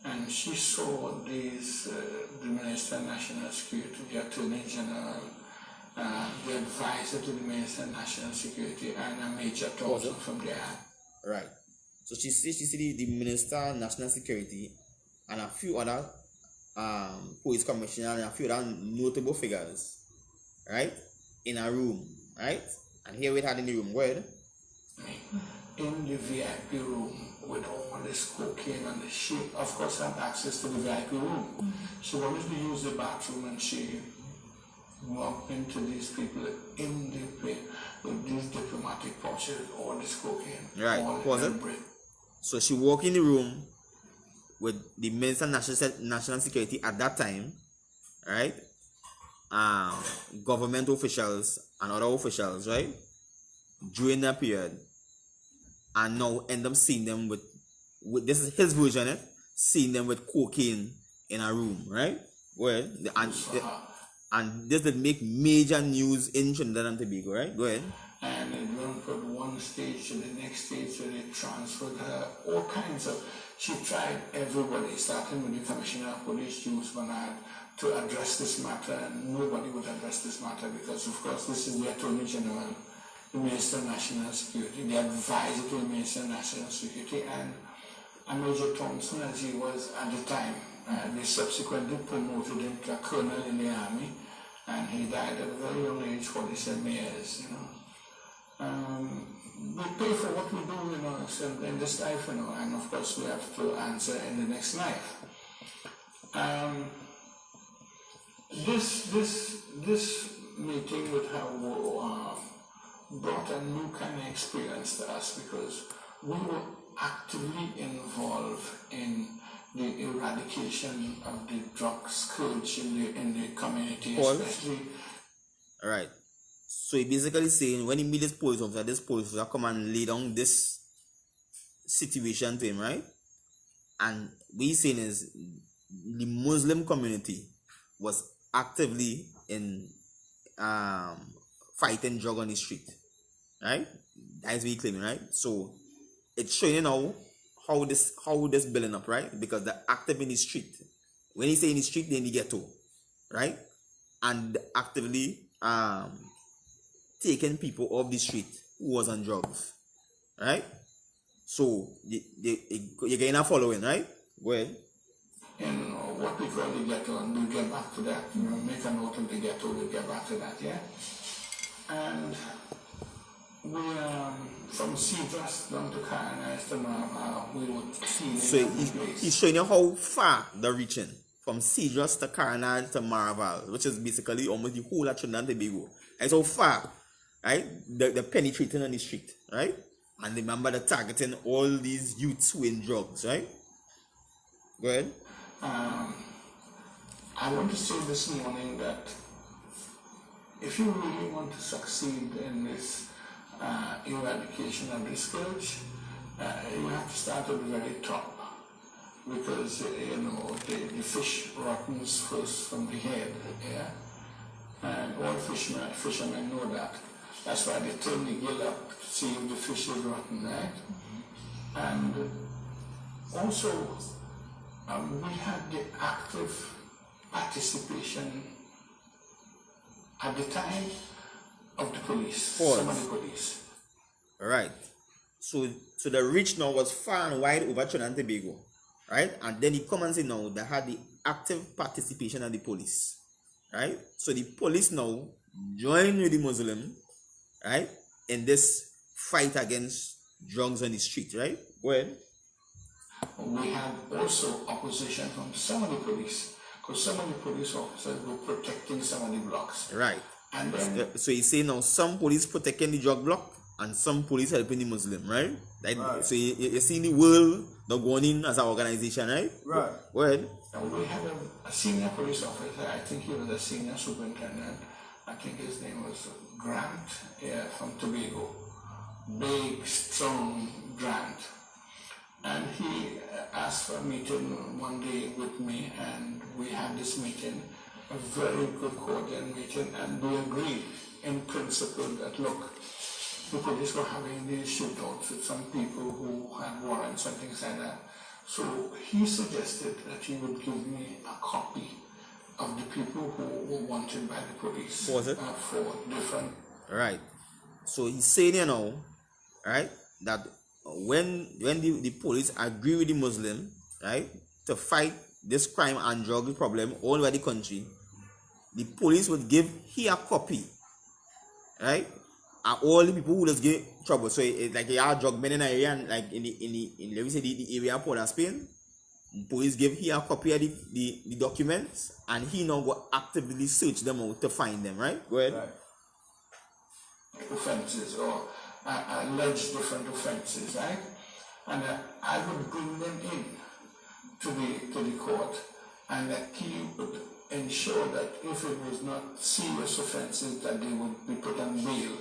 And she saw these the Minister of National Security, the Attorney General, the advisor to the Minister of National Security, and a Major Thompson from there. Right. So she see the Minister of National Security and a few other police commissioner and a few other notable figures, right, in a room, right? And here we had in the room, where? In the VIP room with all this cocaine and the shit. Of course, I had access to the VIP room. She wanted to use the bathroom, and she bump into these people in with these diplomatic pouches or this cocaine. Right. All Pause it. break. So she walked in the room with the Minister of National Security at that time, right? Government officials and other officials, right? During that period, and now end up seeing them with this is his version, seeing them with cocaine in a room, right? Go ahead. And this did make major news in Trinidad and Tobago, right? Go ahead. And it went from one stage to the next stage, so they transferred her, all kinds of, she tried everybody, starting with the Commissioner of Police, James Bernard, to address this matter, and nobody would address this matter because, of course, this is the Attorney General, the Minister of National Security, the advisor to the Minister of National Security, and Major Thompson, as he was at the time. They subsequently promoted him to a colonel in the army, and he died at a very young age, 47 years, you know. We pay for what we do, you know, in this life, you know, and of course we have to answer in the next life. This meeting with her brought a new kind of experience to us because we were actively involved in the eradication of the drug scourge in the community, especially. All right. So he basically saying when he meet this police officer come and lay down this situation to him, right? And what he's saying is the Muslim community was actively in fighting drug on the street, right? That's what he's claiming, right? So it's showing you now how this building up, right? Because they're active in the street. When he say in the street, they in the ghetto, right? And actively taking people off the street who was on drugs, right? So you're getting a following, right? Go ahead. And what we call the ghetto, and we'll get back to that. You know, make a note of the ghetto. We'll get back to that, yeah. And we from Cedars down to Carnice to we would see. So he's showing you how far they're reaching from Cedars to Carnice to Maraval, which is basically almost the whole of Trinidad and Tobago. And so far, right? They're penetrating on the street, right? And remember, they're targeting all these youths who in drugs, right? Go ahead. I want to say this morning that if you really want to succeed in this eradication of this scourge, you have to start at the very top, because you know the fish rottens first from the head, yeah, and all fishermen know that. That's why they turn the gill up to see if the fish is rotten, right? And also we had the active participation at the time of the police, some of the police. Right. So the reach now was far and wide over Trinidad and Tobago, right? And then he come and say now they had the active participation of the police, right? So the police now join with the Muslim, right, in this fight against drugs on the street, right? Go ahead. We had also opposition from some of the police, because some of the police officers were protecting some of the blocks. Right. And then, so he's saying now some police protecting the drug block and some police helping the Muslim, right? Right. So you see the world now going in as an organization, right? Right. Go ahead. And we had a senior police officer, I think he was a senior superintendent. I think his name was Grant, yeah, from Tobago. Big, strong Grant. And he asked for a meeting one day with me, and we had this meeting, a very good cordial meeting, and we agreed in principle that, look, the police were having these shootouts with some people who had warrants and things like that. So he suggested that he would give me a copy of the people who were wanted by the police. Was it? For different... Right. So he's saying, you know, right, that when the police agree with the Muslim, right, to fight this crime and drug problem all over the country, the police would give here a copy, right, and all the people who just get trouble. So it's like you have drug men in an area, and like in let me say the area of Port of Spain, Police give he a copy of the documents, and he now go actively search them out to find them, right? Go ahead. Right. Offenses or alleged different offenses, right? And I would bring them in to the court, and he would ensure that if it was not serious offenses, that they would be put on bail.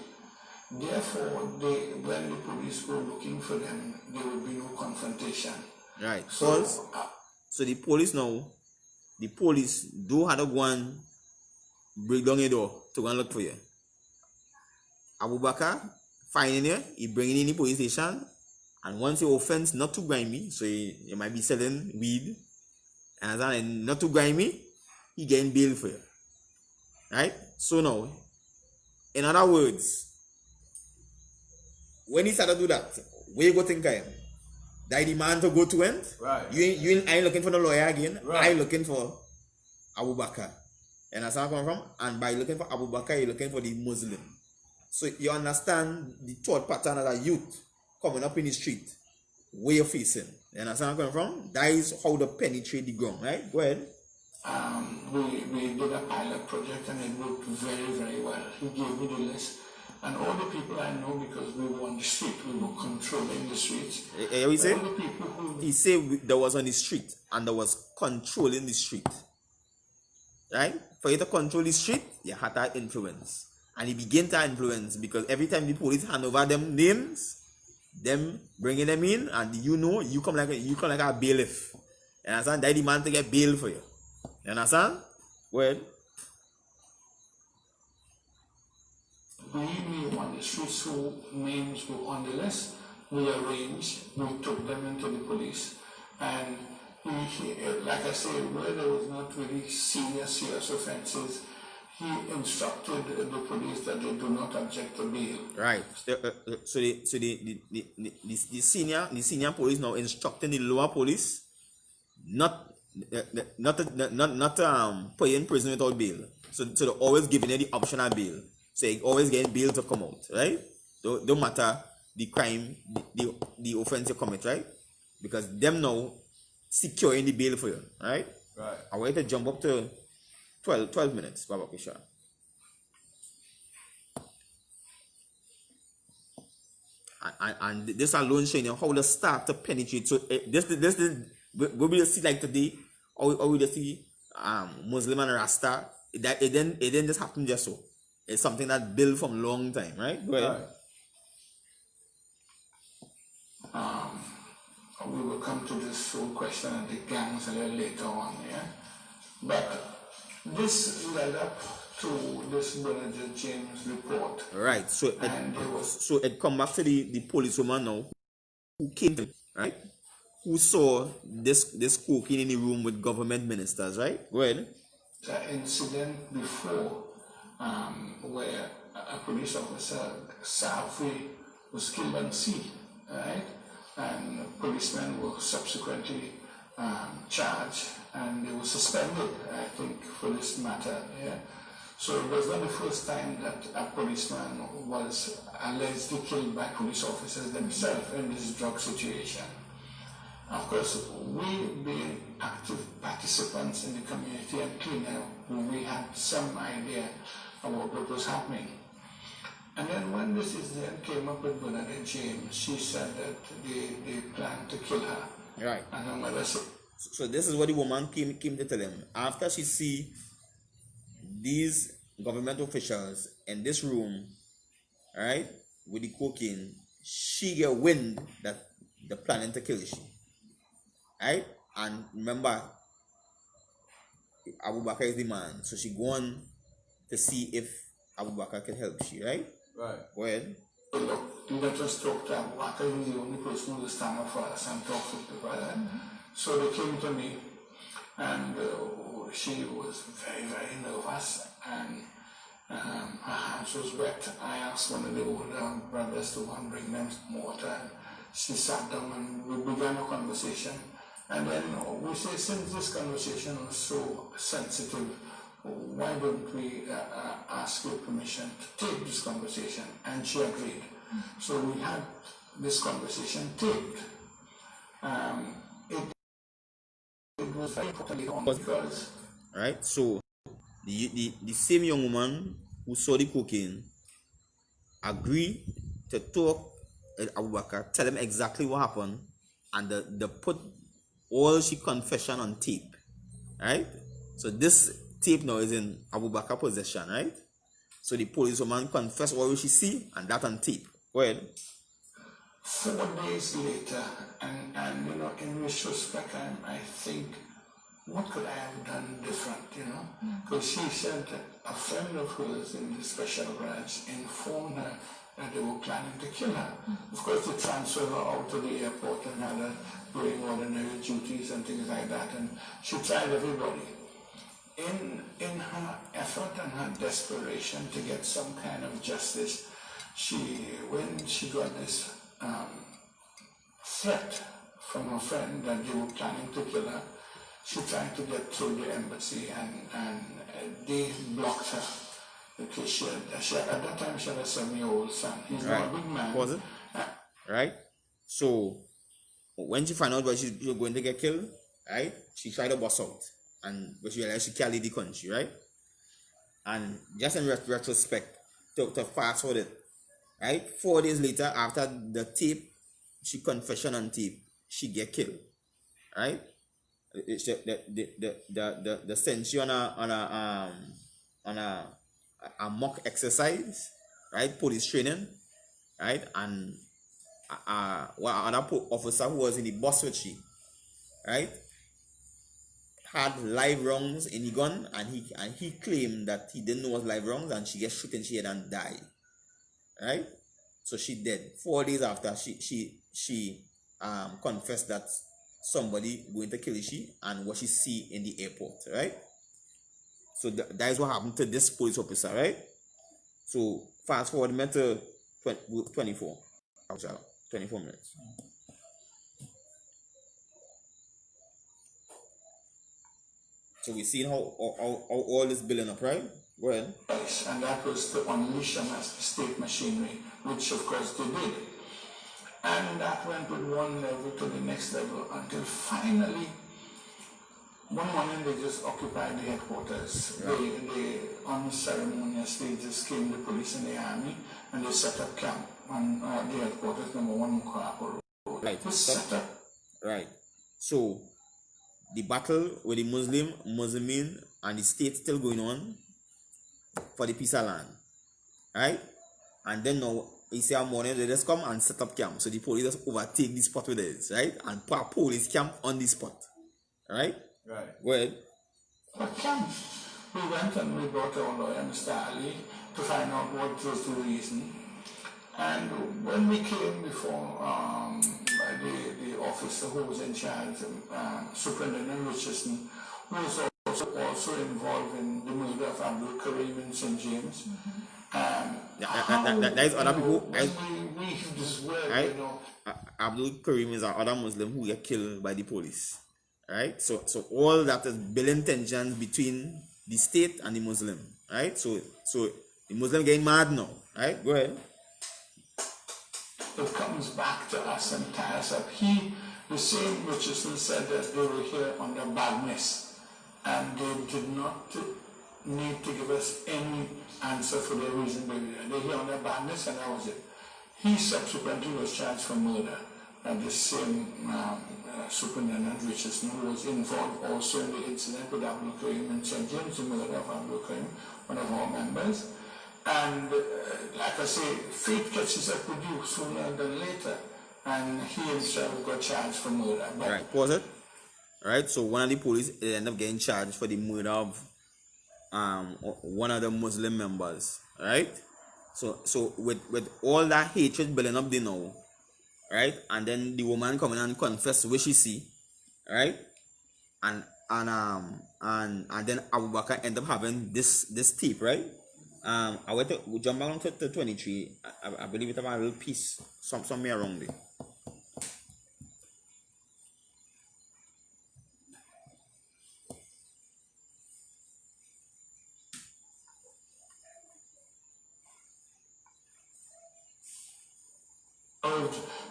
Therefore, when the police go looking for them, there would be no confrontation. Right. So the police do have to go and break down your door to go and look for you. Abu Bakar finding you, he bringing in the police station, and once your offense not too grimy, so you might be selling weed, and not too grimy, he getting bail for you. Right? So now, in other words, when he started to do that, where you go think I am? That the man to go to end? Right. You ain't looking for the lawyer again. Right. I'm looking for Abu Bakar. And that's where I'm coming from. And by looking for Abu Bakar, you're looking for the Muslim. So you understand the thought pattern of a youth coming up in the street, where you're facing. You understand where I'm coming from? That is how they penetrate the ground, right? Go ahead. We did a pilot project, and it worked very, very well. He gave me the list. And all the people I know, because we were on the street, we were controlling the streets. We say? All the people who... He said there was on the street, and there was controlling the street. Right? For you to control the street, you had that influence. And he began to influence, because every time the police hand over them names, them bringing them in, and you come like a bailiff. You understand? That the man to get bail for you. You understand? Well, we knew on the streets who names were on the list. We arranged, we took them into the police, and like I said, where there was not really serious offenses, he instructed the police that they do not object to bail. Right. So the senior police now instructing the lower police not put you in prison without bail. So they're always giving you the optional bail. So you always getting bail to come out, right? Don't matter the crime, the offense you commit, right? Because them now securing the bail for you, right? Right. I want you to jump up to 12 minutes, Baba Kisha. And this alone showing you how they start to penetrate. So this we will see like today, or we just see Muslim and Rasta. It didn't just happen just so. It's something that built from long time, right? Go ahead. Right. We will come to this whole question of the gangs a little later on, yeah? But this led up to this Brother James report. Right. So it come back to the policewoman now who came to, right? Who saw this cooking in the room with government ministers, right? Go ahead. The incident before where a police officer, Safi, was killed on sea, right? And policemen were subsequently charged, and they were suspended, I think, for this matter. Yeah? So it was not the first time that a policeman was allegedly killed by police officers themselves in this drug situation. Of course, we being active participants in the community and cleaner, we had some idea about what was happening. And then when this incident came up with Bernadette James, she said that they planned to kill her. Right. And her mother said... So this is what the woman came to tell him. After she see these government officials in this room, right, with the cocaine, she get wind that they're planning to kill she. Right? And remember, Abu Bakar is the man. So she go on to see if Abu Bakar can help she, right? Right. Go ahead. Look, let us talk to Abu Bakar. He's the only person who will stand up for us and talk to the brother. So they came to me, and she was very, very nervous, and her hands was wet. I asked one of the older brothers to go and bring them some water, and she sat down and we began a conversation. And then we say, since this conversation was so sensitive, why don't we ask your permission to take this conversation? And she agreed. So we had this conversation taped. was very important later on because... Right? So, the same young woman who saw the cocaine agreed to talk with Abu Bakr, tell him exactly what happened, and they put all she confession on tape. Right? So this tape now is in Abu Bakr possession, right? So the policewoman confessed all she see, and that on tape. Well, 4 days later, and you know, in retrospect, I think, what could I have done different, you know? Because she said that a friend of hers in the special branch informed her that they were planning to kill her. Of course, they transferred her out to the airport and had her doing ordinary duties and things like that, and she tried everybody. In her effort and her desperation to get some kind of justice, when she got this threat from her friend that they were planning to kill her, she tried to get through the embassy and they blocked her. Because she had, at that time she had a 7-year-old son. He's not a big man. Was it? Right? So, when she found out that she was going to get killed, right, she tried to bust out. But she realized she can't leave the country, right? And just in retrospect, to fast forward it, right? 4 days later, after the tape, she confession on tape, she get killed, right? It's the sent you on a mock exercise, right? Police training, right? And one other officer who was in the bus with she, right, had live rounds in the gun, and he claimed that he didn't know what live rounds, and she gets shot in the head and died, right? So she dead 4 days after she confessed that somebody going to kill she and what she see in the airport, right? So that is what happened to this police officer, right? So fast forward to 24 minutes. So we see how all this building up, right? Go ahead. And that was to unleash a state machinery, which of course they did. And that went with one level to the next level until finally, one morning they just occupied the headquarters. Right. They unceremoniously just came the police and the army, and they set up camp on the headquarters, number 1 Mukapo Road. Right. It was set up. Right. So the battle with the Muslimin and the state still going on for the piece of land, right? And then now you see our morning they just come and set up camp. So the police just overtake the spot with this, right? And put a police camp on the spot, right? Right. Go ahead. What camp? We went and we brought our lawyer, Mr. Ali, to find out what was the reason. And when we came before the officer who was in charge, Superintendent Richardson, who was also involved in the murder of Abdul Karim in St. James. That is other people. We this word, right? You know. Abdul Karim is another Muslim who get killed by the police, right? So all that is building tensions between the state and the Muslim, right? So the Muslim getting mad now, right? Go ahead. It comes back to us and ties up. The same Richardson said that they were here under badness, and they did not need to give us any answer for their reason. They were here under badness, and that was it. He subsequently was charged for murder. And the same Superintendent Richardson, who was involved also in the incident with Abdul Karim in St. James, the murder of Abdul Karim, one of our members. And like I say, fate catches up with you sooner than later, and he himself got charged for murder. But right, was it? Right, so one of the police ended up getting charged for the murder of one of the Muslim members, right? So with all that hatred building up there now, right? And then the woman coming and confess what she see, right? And then Abu Bakr end up having this tape, right? I went to jump down to 23. I believe it about a little piece somewhere around there.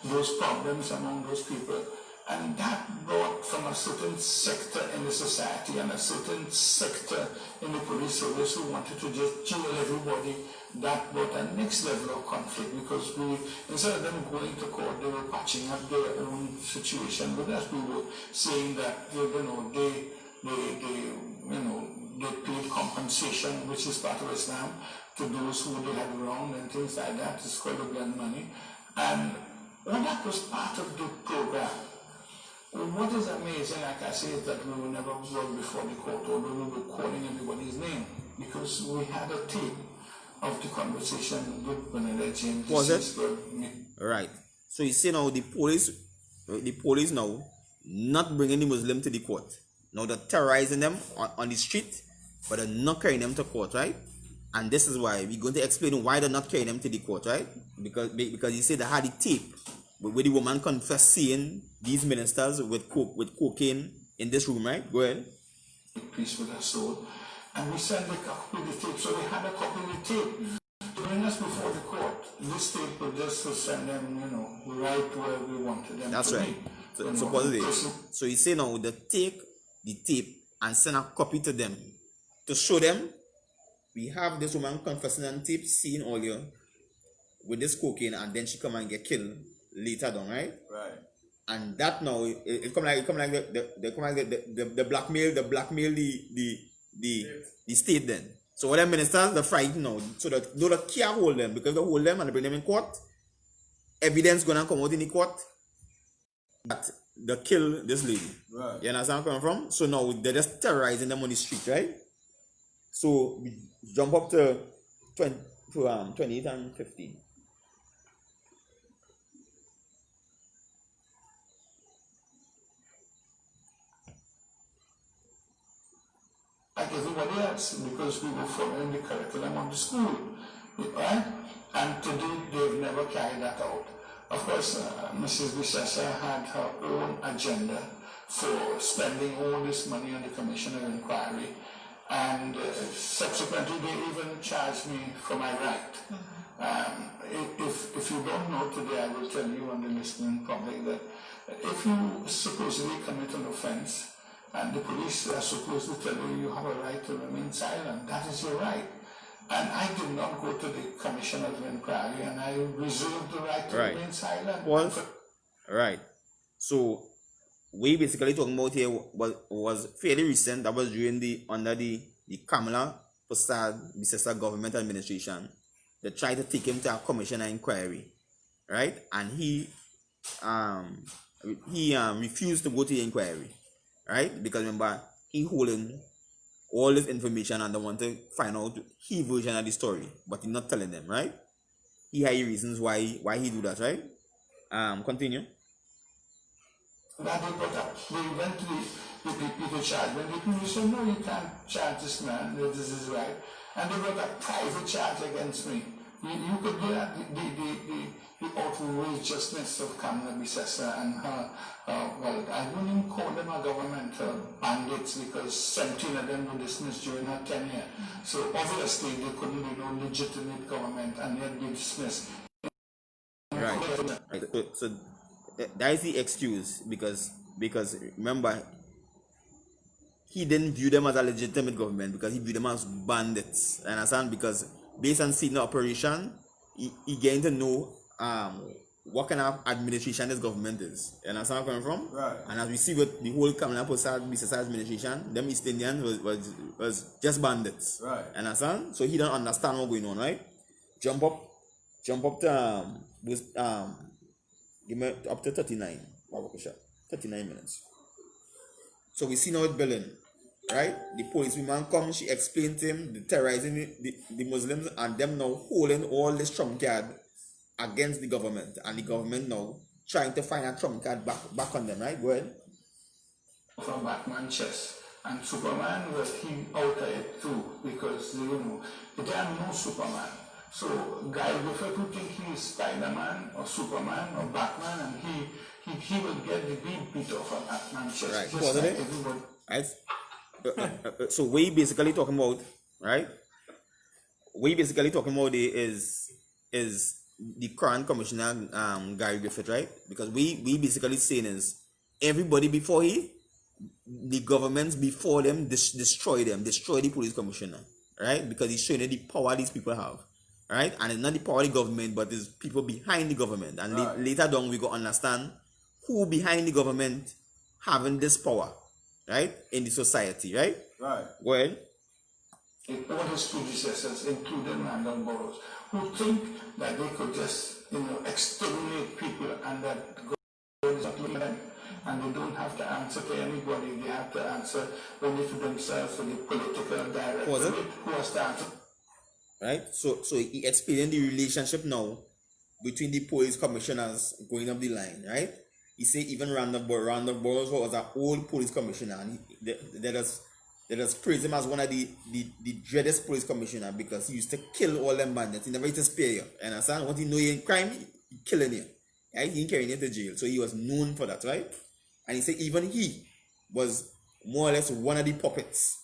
Those problems among those people, and that brought from from a certain sector in the society and a certain sector in the police service who wanted to just jail everybody. That brought a next level of conflict, because instead of them going to court, they were patching up their own situation with us. We were saying that they paid compensation, which is part of Islam, to those who they had wronged and things like that. It's called the blood money. And all that was part of the program. What is amazing, like I say, is that we were never brought before the court, or we were calling everybody's name, because we had a tape of the conversation with Benedict James. Was it? Right. So you see now the police now not bringing the Muslim to the court. Now they're terrorizing them on the street, but they're not carrying them to court, right? And this is why we're going to explain why they're not carrying them to the court, right? Because you say they had the tape where the woman confessed seeing these ministers with cocaine in this room, right? Go ahead. Peace with her soul. And we sent a copy of the tape, so they had a copy of the tape to bring us before the court. This tape was just to send them, right where we wanted them. That's to right. be. So you say now they take the tape and send a copy to them to show them we have this woman confessing on tape, seeing all you with this cocaine, and then she come and get killed later down, right? Right. And that now it come like the blackmail the state then. So all the ministers they're frightened now, so that they can't hold them, because they hold them and they bring them in court. Evidence gonna come out in the court that they kill this lady. Right. You understand where I'm coming from? So now they're just terrorizing them on the street, right? So we jump up to 28 and 15. Like everybody else, because we were following the curriculum of the school, right? And today they've never carried that out. Of course, Mrs. Bissessa had her own agenda for spending all this money on the Commission of Inquiry, and subsequently they even charged me for my right. If you don't know today, I will tell you on the listening public that if you supposedly commit an offense, and the police are supposed to tell you you have a right to remain silent. That is your right. And I did not go to the Commission of Inquiry, and I reserved the right to remain silent. Well, right. So we basically talking about here was fairly recent. That was during under the Kamala Bissessa government administration. They tried to take him to a commission of inquiry, right? And he refused to go to the inquiry. Right? Because remember, he holding all this information and they want to find out his version of the story, but he's not telling them, right? He had reasons why he do that, right? Continue. That they went to the people to charge. When the people said, no, you can't charge this man, this is right. And they brought a private charge against me. You could do that, the outrageousness of Kamala Bissessa and her, well, I wouldn't even call them a government bandits, because 17 of them were dismissed during her tenure. So obviously they couldn't be no legitimate government, and they'd be dismissed. Right. So that is the excuse, because remember, he didn't view them as a legitimate government, because he viewed them as bandits. Understand? Because based on seeing the operation, he getting to know what kind of administration this government is. You understand where I'm coming from? Right. And as we see with the whole Kamala Bissessa administration, them East Indians was just bandits. Right. You understand? So he don't understand what's going on, right? Jump up to give me up to 39. 39 minutes. So we see now it building. Right? The police woman comes, she explained to him the terrorizing the Muslims, and them now holding all this trump card against the government, and the government now trying to find a trump card back on them, right? Go ahead. From Batman's chest. And Superman, well, he out it too, because there are no Superman. So guy Griffith who think he is Spider-Man or Superman or Batman, and he will get the beat off of Batman's chest. Right. Just like everybody. Right. So we basically talking about, right? We basically talking about is the current commissioner Gary Griffith, right? Because we basically saying is everybody before he the governments before them destroy the police commissioner, right? Because he's showing the power these people have, right? And it's not the power of the government, but it's people behind the government. And later down, we go understand who behind the government having this power, right, in the society, right? Right. Go ahead. All his predecessors, including Randall Burroughs, who think that they could just, exterminate people and that God is not with them. And they don't have to answer to anybody. They have to answer only to themselves, to the political director who has to answer. Right? So he explained the relationship now between the police commissioners going up the line, right? He said even Randall Burroughs was an old police commissioner, and let us praise him as one of the dreadest police commissioner, because he used to kill all them bandits. He never used to spare you. And understand? What he know in crime, he killing you. Right? He didn't carry you to jail. So he was known for that, right? And he said even he was more or less one of the puppets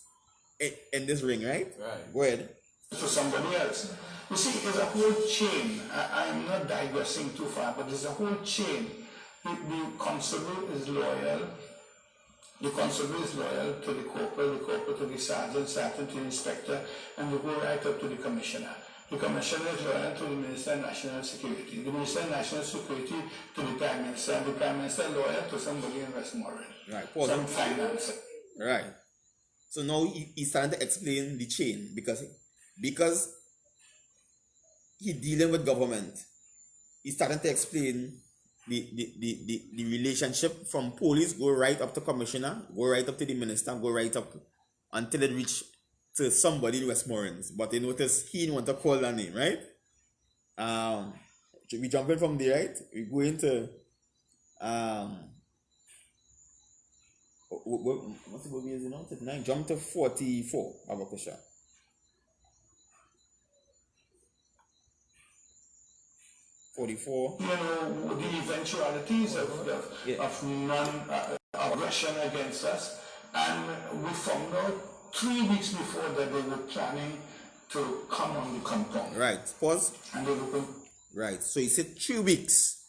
in this ring, right? Right. Go ahead. For somebody else. You see, there's a whole chain. I am not digressing too far, but there's a whole chain. The constable is loyal. The constable is loyal to the corporal to the sergeant to the inspector, and they go right up to the commissioner. The commissioner is loyal to the Minister of National Security. The Minister of National Security to the Prime Minister, and the Prime Minister loyal to somebody in Westmoreland. Right. Some finance. Right. So now he's starting to explain the chain, because he dealing with government. He's starting to explain the relationship from police, go right up to commissioner, go right up to the minister, go right up until it reach to somebody in Westmoreland. But you notice he didn't want to call that name, right? We jump in from there, right? We go into what's the movie is it now? 39. Jump to 44. Abakosha. 44. The eventualities of non-aggression against us, and we found out 3 weeks before that they were planning to come on the compound. Right. Pause. And they were right. So he said 3 weeks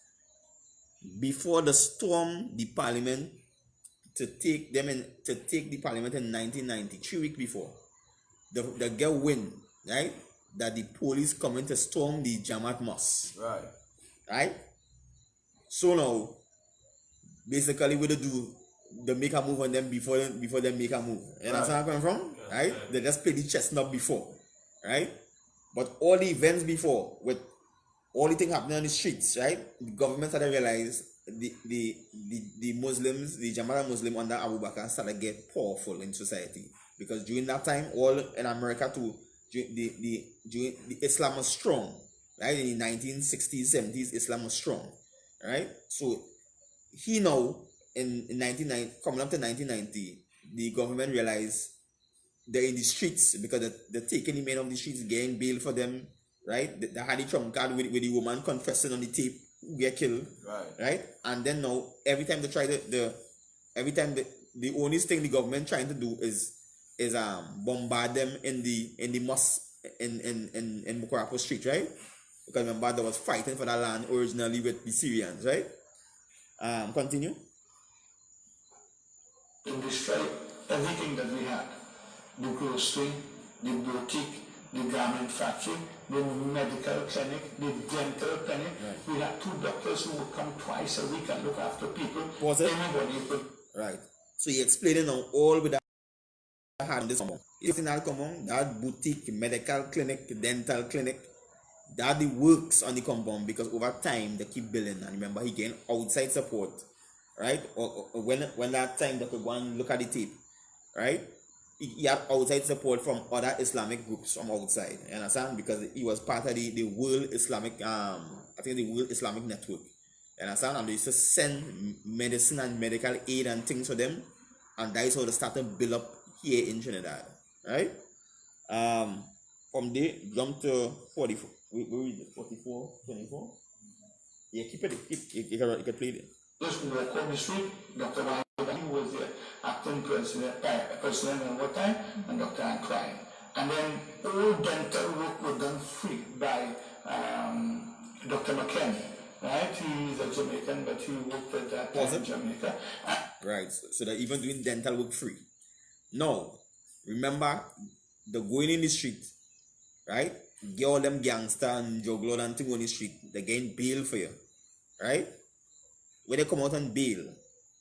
before the storm the parliament to take the parliament in 1990. 3 weeks before, the get wind, right, that the police coming to storm the Jamaat Mosque. Right. So now, basically, what they do, they make a move on them before they make a move. You understand where I'm coming from? Right? They just play the chestnut before, right? But all the events before, with all the things happening on the streets, right? The government started to realize the Muslims, the Jamaat Muslim under Abu Bakr started to get powerful in society, because during that time, all in America too, the Islam was strong, right? In the 1960s, 70s, Islam was strong, right? So he now in 1990, coming up to 1990, the government realized they're in the streets, because they're taking the men of the streets, getting bail for them, right? They had the trump card with the woman confessing on the tape who get killed, right? And then now every time they try the only thing the government trying to do is bombard them in the mosque in Mukarapo Street, right? Because remember, they was fighting for that land originally with the Syrians, right? Continue. to destroy everything that we had. The grocery, the boutique, the garment factory, the medical clinic, the dental clinic. We had 2 doctors who would come twice a week and look after people. Was it? Anybody could. Right. So you explaining now all with that had this common. It's in that common, that boutique, medical clinic, dental clinic, that the works on the compound, because over time they keep building. And remember, he gained outside support, right? Or when that time they could go and look at the tape, right? He had outside support from other Islamic groups from outside. You understand? Because he was part of the World Islamic, I think the World Islamic Network. You understand? And they used to send medicine and medical aid and things for them, and that is how they started to build up here in Trinidad, right? From there, jump to 44. We read 44, 24. Yeah, keep it. You can play it. Just walk on the street. Dr. Wahid was the acting president at one time, and Dr. Ann Klein. And then all dental work was done free by Dr. McKenna, right? He is a Jamaican, but he worked at that time in Jamaica. Right. So they're even doing dental work free. Now, remember, the going in the street, right? Get all them gangster and juggler and thing on the street. They're getting bail for you, right? When they come out on bail,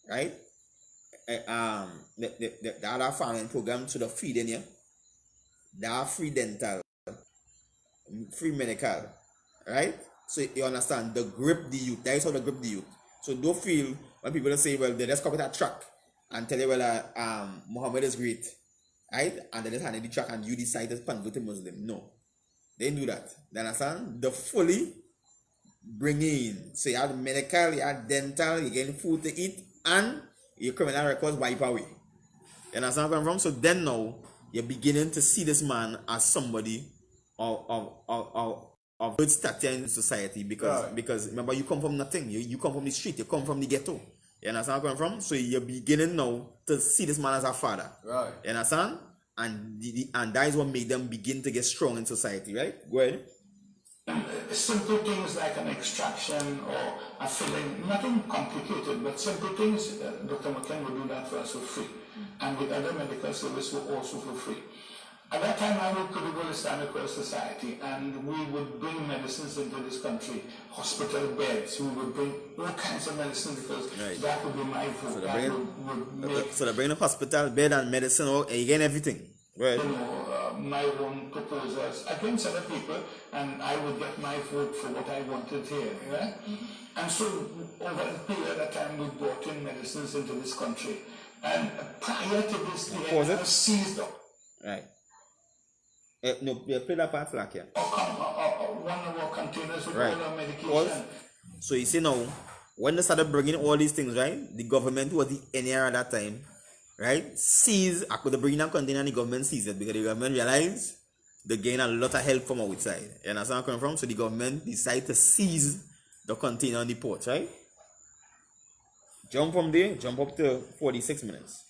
right? The other farming program to the free then, yeah? They are free dental, free medical, right? So you understand, the grip the youth. That is how they grip the youth. So don't feel when people say, well, they just come with a truck and tell you, well, Muhammad is great, right? And they just hand you the truck and you decide to convert to Muslim. No, they didn't do that. You understand? The fully bring in. So you have medical, you have dental, you getting food to eat, and your criminal records wipe away. You understand where I'm from? So then now you're beginning to see this man as somebody of good stature in society because remember, you come from nothing. You come from the street, you come from the ghetto. You understand where I'm from? So you're beginning now to see this man as a father. Right. You understand? And that is what made them begin to get strong in society, right? Go ahead. Simple things like an extraction or a filling, nothing complicated, but simple things. Dr. McKen would do that for us for free, and with other medical service were also for free. At that time, I worked with the Islamic World Society, and we would bring medicines into this country, hospital beds. We would bring all kinds of medicine because that would be my vote. So they bring the hospital bed and medicine, and you get everything. Right. You know, my own proposals against other people, and I would get my vote for what I wanted here, right? And so over a period of time, we brought in medicines into this country, and prior to this, they had seized up. Right. No, you play that part like here. One of our containers with all our medication. So you see now, when they started bringing all these things, right? The government was the NR at that time. Right? Seize, I could bring that container and the government seized it because the government realized they gain a lot of help from outside. You understand where I'm coming from? So the government decided to seize the container on the port, right? Jump from there, jump up to 46 minutes.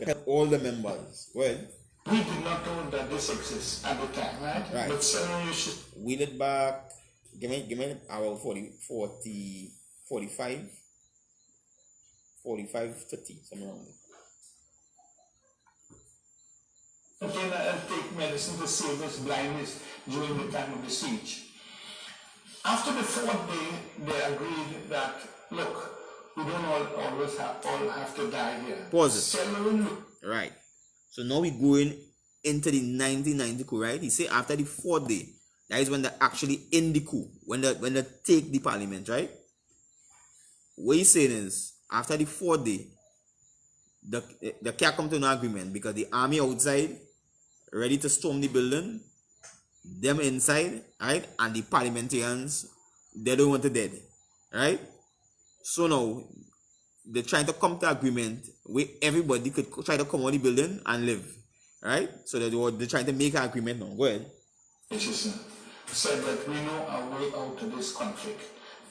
Help all the members. Well, we did not know that this exists at the time, right? Right. But suddenly you should wheel it back. Give me about 45, 30, somewhere around there. container and take medicine to save his blindness during the time of the siege. After the fourth day, they agreed that, look, we don't always have to die here. Pause it. Right. So now we're going into the 1990 coup, right? He say after the fourth day, that is when they're actually in the coup, when they take the parliament, right? What he's saying is, after the fourth day, they can't come to an agreement because the army outside, ready to storm the building, them inside, right? And the parliamentarians, they don't want to dead, right? So now, they're trying to come to agreement where everybody could try to come out of the building and live, right? So they're trying to make an agreement now. Go ahead. Said that we know our way out of this conflict.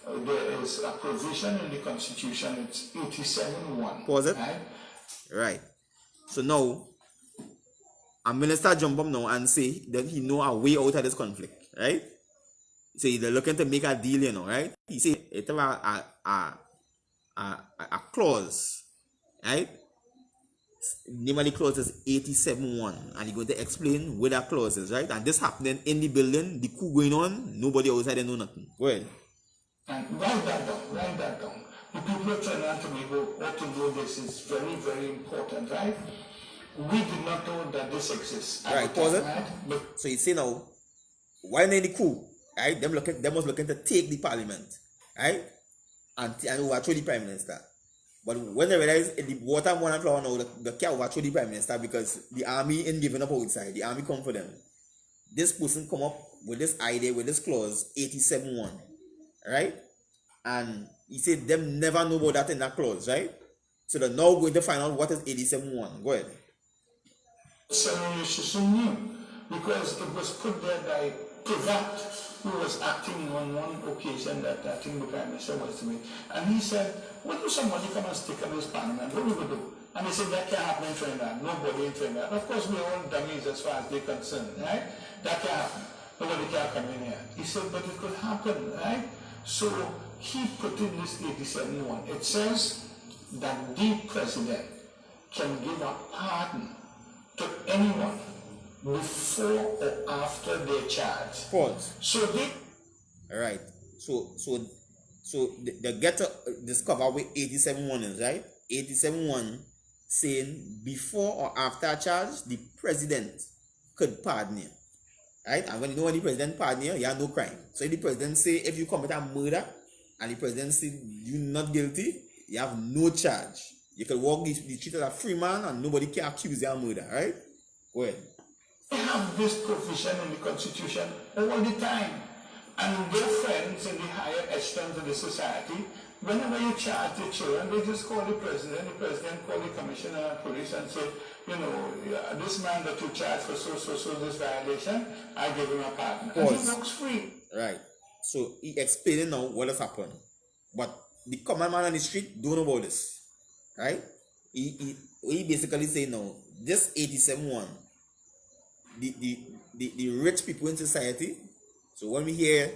There is a provision in the Constitution, it's 87.1. Pause it. Right? Right. So now, a minister jump up now and say that he know a way out of this conflict, right? So they're looking to make a deal, you know, right? He say it have a clause, right? Name of the clause is 87.1, and he's going to explain what that clause is, right? And this happening in the building, the coup going on, nobody outside they know nothing. Go ahead. And write that down. The people of Trinidad and Tobago ought to know this is very, very important, right? We did not know that this exists. Right, pause it. Right? So you see now, when in the coup, right? Them was looking to take the parliament, right? And overthrow the prime minister. But when they realize the water and flower now, they can't overthrow the prime minister because the army ain't giving up outside. The army come for them. This person come up with this idea, with this clause, 87.1, right? And he said them never know about that in that clause, right? So they're now going to find out what is 87.1. Go ahead. So you should knew because it was put there by Privat, who was acting on one occasion that I think the Prime Minister was to me. And he said, when will somebody come and stick on this parliament? What do we do? And they said that can't happen in Trinidad. Nobody in Trinidad. Of course, we're all dummies as far as they're concerned, right? That can't happen. Nobody can come in here. He said, but it could happen, right? So he put in this 87-1. It says that the president can give a pardon to anyone before or after they're charged. Pause. So they... All right. So they get to discover what 87-1 is, right? 87-1 saying before or after a charge, the president could pardon you. Right? And when the president pardon you, you have no crime. So if the president say if you commit a murder and the president say you're not guilty, you have no charge. You can walk the street as a free man and nobody can accuse you of murder, right? Go ahead. They have this provision in the Constitution all the time. And their friends in the higher echelons of the society, whenever you charge the children, they just call the president call the commissioner of police and say, you know, this man that you charge for so this violation, I give him a pardon. And he walks free. Right. So he explaining now what has happened. But the common man on the street don't know about this. Right? He basically say now, this 87-1, the rich people in society. So when we hear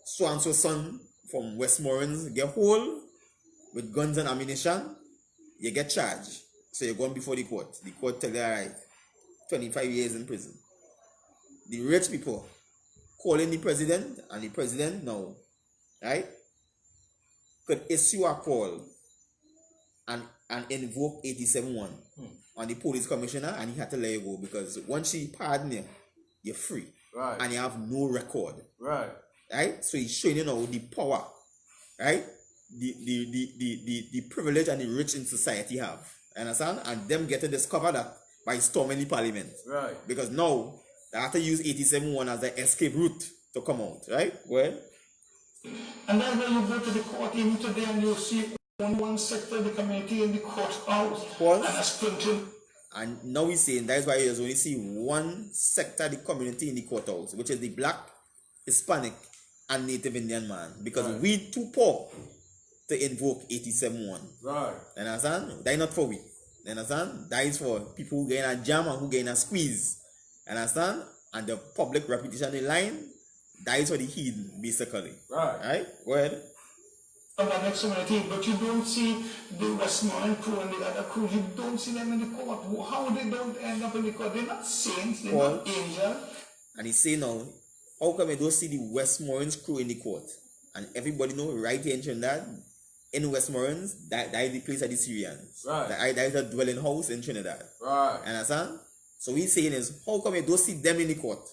so-and-so son from Westmoreland get hold with guns and ammunition, you get charged. So you're going before the court. The court tell you, all right, 25 years in prison. The rich people calling the president, and the president now, right, could issue a call and invoke 87-1 on the police commissioner, and he had to let you go because once she pardon you, you're free. Right. And you have no record. Right. Right? So he's showing you now the power, right? The privilege and the rich in society have. Understand? And them get to discover that by storming the parliament. Right. Because now they have to use 87-1 as the escape route to come out, right? Well. And then when you go to the court even today and you see one sector of the community in the courthouse and a splinter. And now we're saying that is why you only see one sector of the community in the courthouse, which is the Black, Hispanic, and Native Indian man. Because we too poor to invoke 87-1. Right. You understand? That is not for we. You understand? That is for people who get in a jam and who get in a squeeze. You understand? And the public reputation in line, that is for the hidden, basically. Right. Right? Go ahead. Next community, but you don't see the Westmoreland crew and the other crew, you don't see them in the court. How they don't end up in the court? They're not saints, they're not angels. And he say now, how come you don't see the Westmoreland's crew in the court? And everybody know right here in Trinidad, in Westmoreland, that is the place of the Syrians. Right. That is a dwelling house in Trinidad. Right. Understand? So he's saying is, how come you don't see them in the court,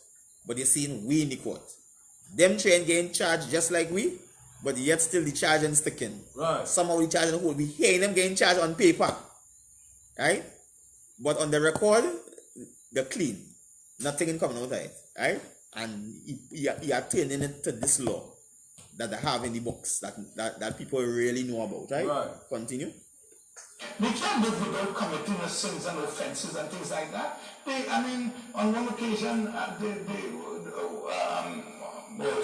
but you're seeing we in the court? Them try and get in charge just like we, but yet still the charge and sticking. Right. Somehow the charge and hold. We hearing them getting charged on paper. Right? But on the record, they're clean. Nothing in coming out of it. Right? And he are turning it to this law that they have in the books that people really know about. Right? Right. Continue. They can't live without committing sins and offenses and things like that. On one occasion,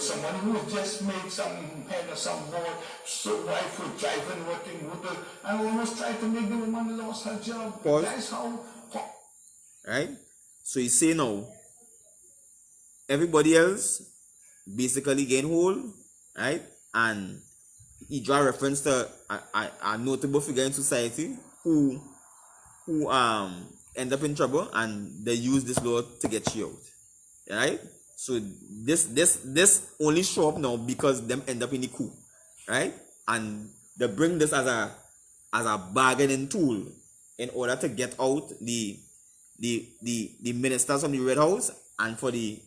someone who just made some head or some boy, so wife was driving, working with her, and almost tried to make the woman lose her job. Pause. That's how. Right? So you say now, everybody else basically gain hold, right? And he draw reference to a notable figure in society who end up in trouble, and they use this law to get you out. Right? So this only show up now because them end up in the coup, right? And they bring this as a bargaining tool in order to get out the ministers from the Red House and for the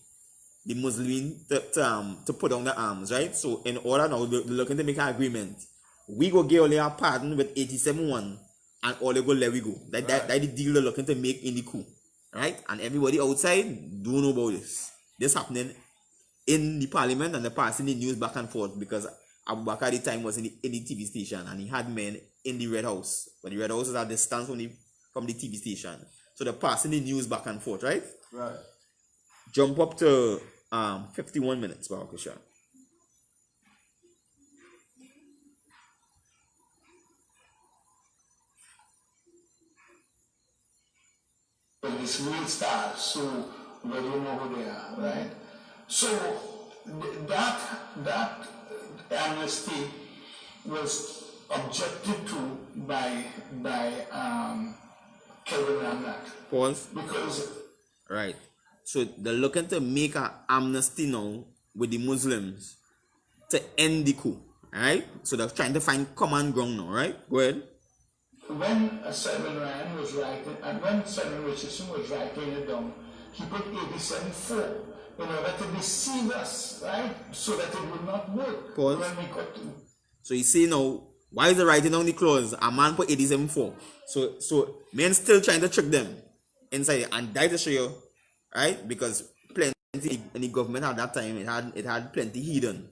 Muslim to put down the arms, right? So in order now they're looking to make an agreement. We go give only a pardon with 87-1 and all they go let we go. That the deal they're looking to make in the coup, right? And everybody outside don't know about this. This happening in the parliament, and they're passing the news back and forth because Abu Bakr at the time was in the TV station and he had men in the Red House. But the Red House is at distance from the TV station. So they're passing the news back and forth, right? Right. Jump up to 51 minutes, Barakasha. these real stars, so we don't know who they are, right? So that amnesty was objected to by Kelvin Ramnat. Pause. Because right. So they're looking to make an amnesty now with the Muslims to end the coup, right? So they're trying to find common ground now, right? Go ahead. When Simon Ryan was writing, and when Simon Richardson was writing it down, he put 87-4 in order to deceive us, right? So that it would not work. Pause. When we got to. So you see now, why is he writing down the clause? A man put 87-4. So men still trying to trick them inside, and that to show you, right? Because plenty in the government at that time, it had plenty hidden.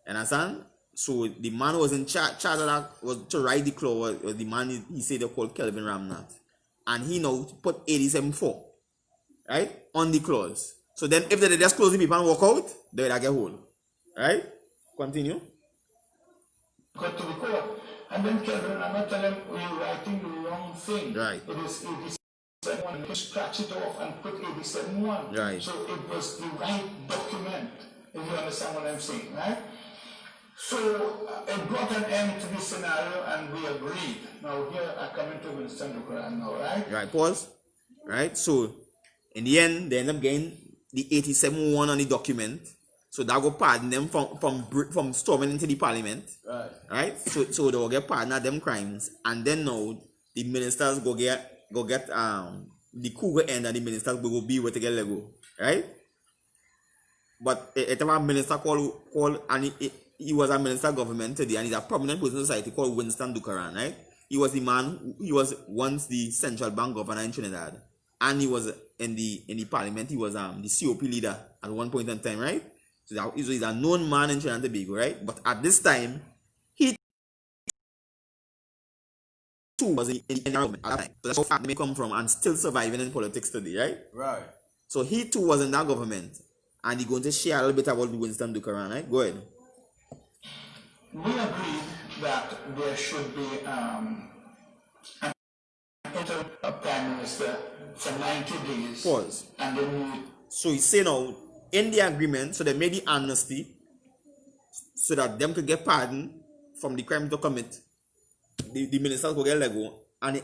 Understand? So the man was in charge of that, was to write the clause, was the man he said they called Kelvin Ramnat. And he now put 87-4, right? On the clause. So then if they just close the people and walk out, they will get hold. Right? Continue. Got to the court. And then Kelvin Ramnat tell him, you're writing the wrong thing. Right. It is 87-1. You scratch it off and put 87-1. Right. So it was the right document, if you understand what I'm saying, right? So it brought an end to this scenario and we agreed. Now here I come into Winston Dukaran now, right? Right, pause. Right, so in the end, they end up getting the 87-1 on the document. So that will pardon them from storming into the parliament. Right. Right? So they will get pardoned of them crimes. And then now the ministers go get the coup will end and the ministers will be with to get Lego. Right? But it have a minister called and he was a minister of government today, and he's a prominent person in society called Winston Dukaran, right? He was the man, he was once the central bank governor in Trinidad, and he was in the parliament, he was the COP leader at one point in time, right? So he's a known man in Trinidad and Tobago, right? But at this time, he too was in the government at that time. So that's how far they may come from and still surviving in politics today, right? Right. So he too was in that government, and he's going to share a little bit about Winston Dukaran, right? Go ahead. We agreed that there should be an interim prime minister for 90 days. Pause. And then so you say now, in the agreement, so they made the amnesty so that them could get pardoned from the crime to commit. The ministers will get let go. And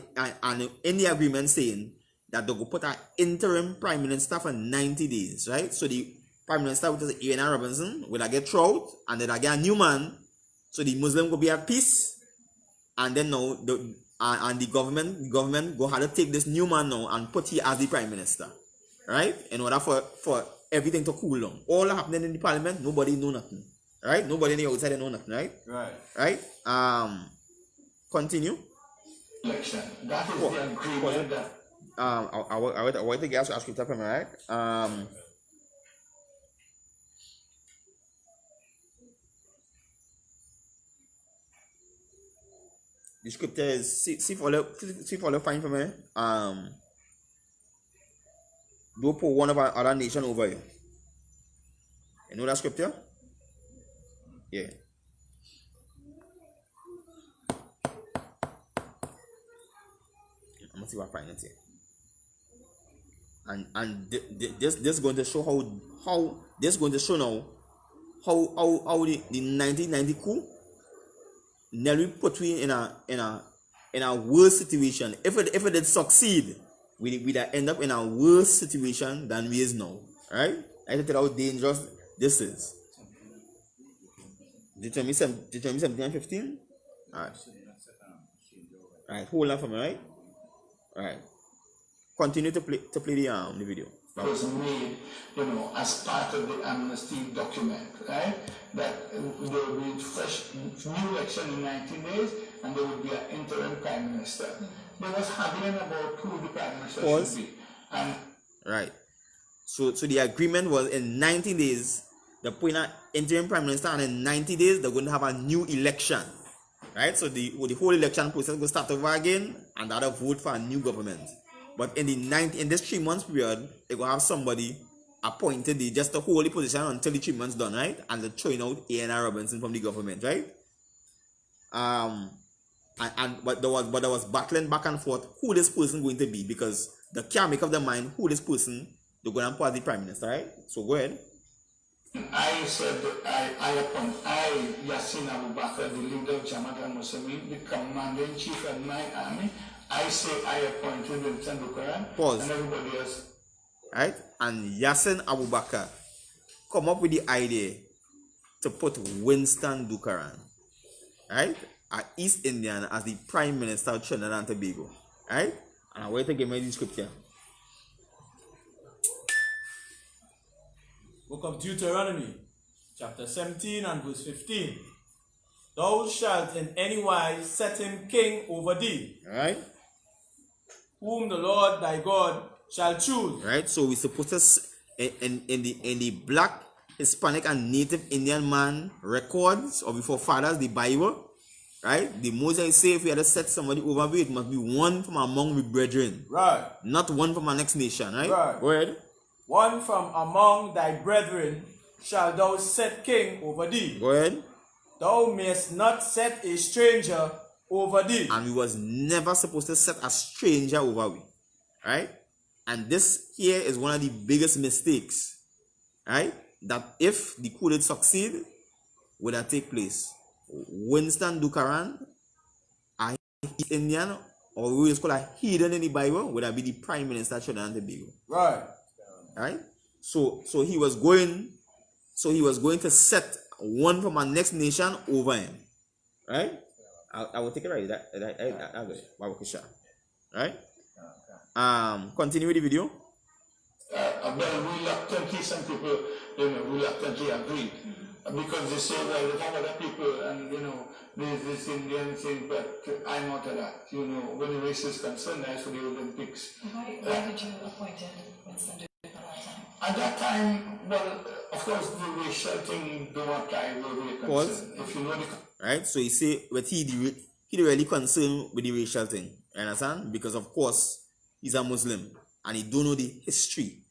in the agreement saying that they will put an interim prime minister for 90 days, right? So the prime minister, which is Ian Robinson, will get thrown out, and then I get a new man. So the Muslim will be at peace, and then now the government go have to take this new man now and put him as the prime minister, right? In order for everything to cool down. All that happening in the parliament, nobody know nothing, right? Nobody in the outside know nothing, right? Right. Right. Continue. Election. That is the agreement that. I want to get ask you to right? The scripture is see follow fine for me. Don't put one of our other nation over you. You know that scripture? Yeah. I'm gonna see what I find it here. And this going to show how this going to show now how the 1990 coup nearly put we in a worse situation. If it did succeed, we'd end up in a worse situation than we is now. Right? I tell you how dangerous this is. Deuteronomy 17 and 15? Alright. Alright, hold on for me, right? Alright. Continue to play the video. Was made, as part of the amnesty document, right? That there will be new election in 19 days, and there will be an interim prime minister. There was haggling about who the prime minister should be. And right. So the agreement was in 90 days, they're putting an interim prime minister, and in 90 days they're going to have a new election. Right? So the whole election process will start over again, and that'll vote for a new government. But in this 3 months period, they will have somebody appointed just to hold the position until the 3 months done, right? And they're throwing out A.N.R. Robinson from the government, right? But there was battling back and forth who this person going to be, because they can't make up their mind who this person they're going to appoint the prime minister, right? So go ahead. I said I appoint Yassin Abu Bakr, the leader of Jamaat al-Muslimin, the commander-in-chief of my army. I say I appointed Winston Bukaran. Pause. And everybody else. Right? And Yassin Abu Bakr come up with the idea to put Winston Bukaran, right, an East Indian as the Prime Minister of Trinidad and Tobago, right? And I want to give me the scripture. Book of Deuteronomy, chapter 17 and verse 15. Thou shalt in any wise set him king over thee, Right? whom the Lord thy God shall choose. Right? So we're supposed to in the Black, Hispanic, and Native Indian man records of before fathers, the Bible, right? The Moses say if we had to set somebody over me, it must be one from among the brethren. Right. Not one from our next nation, right? Right. Go ahead. One from among thy brethren shall thou set king over thee. Go ahead. Thou mayest not set a stranger over thee. And we was never supposed to set a stranger over we. Right? And this here is one of the biggest mistakes. Right? That if the coup did succeed, would that take place? Winston Bukaran, a East Indian, or we just call a heathen in the Bible, would that be the Prime Minister of Trinidad and Tobago. Right. Right? So he was going to set one from our next nation over him. Right? I will take it right. I'll go it. Right? Continue with the video. Well, reluctantly, some people, reluctantly agreed. Because they say, well, there's other people, and, there's this Indian thing, but I'm not of that. When the race is concerned, as for the Olympics. Why did you appoint Winston Duke at that time? At that time, well, of course, the racial thing don't apply where we're concerned. If you know the... Right? So you say, but he really concerned with the racial thing. You understand? Because, of course, he's a Muslim, and he don't know the history.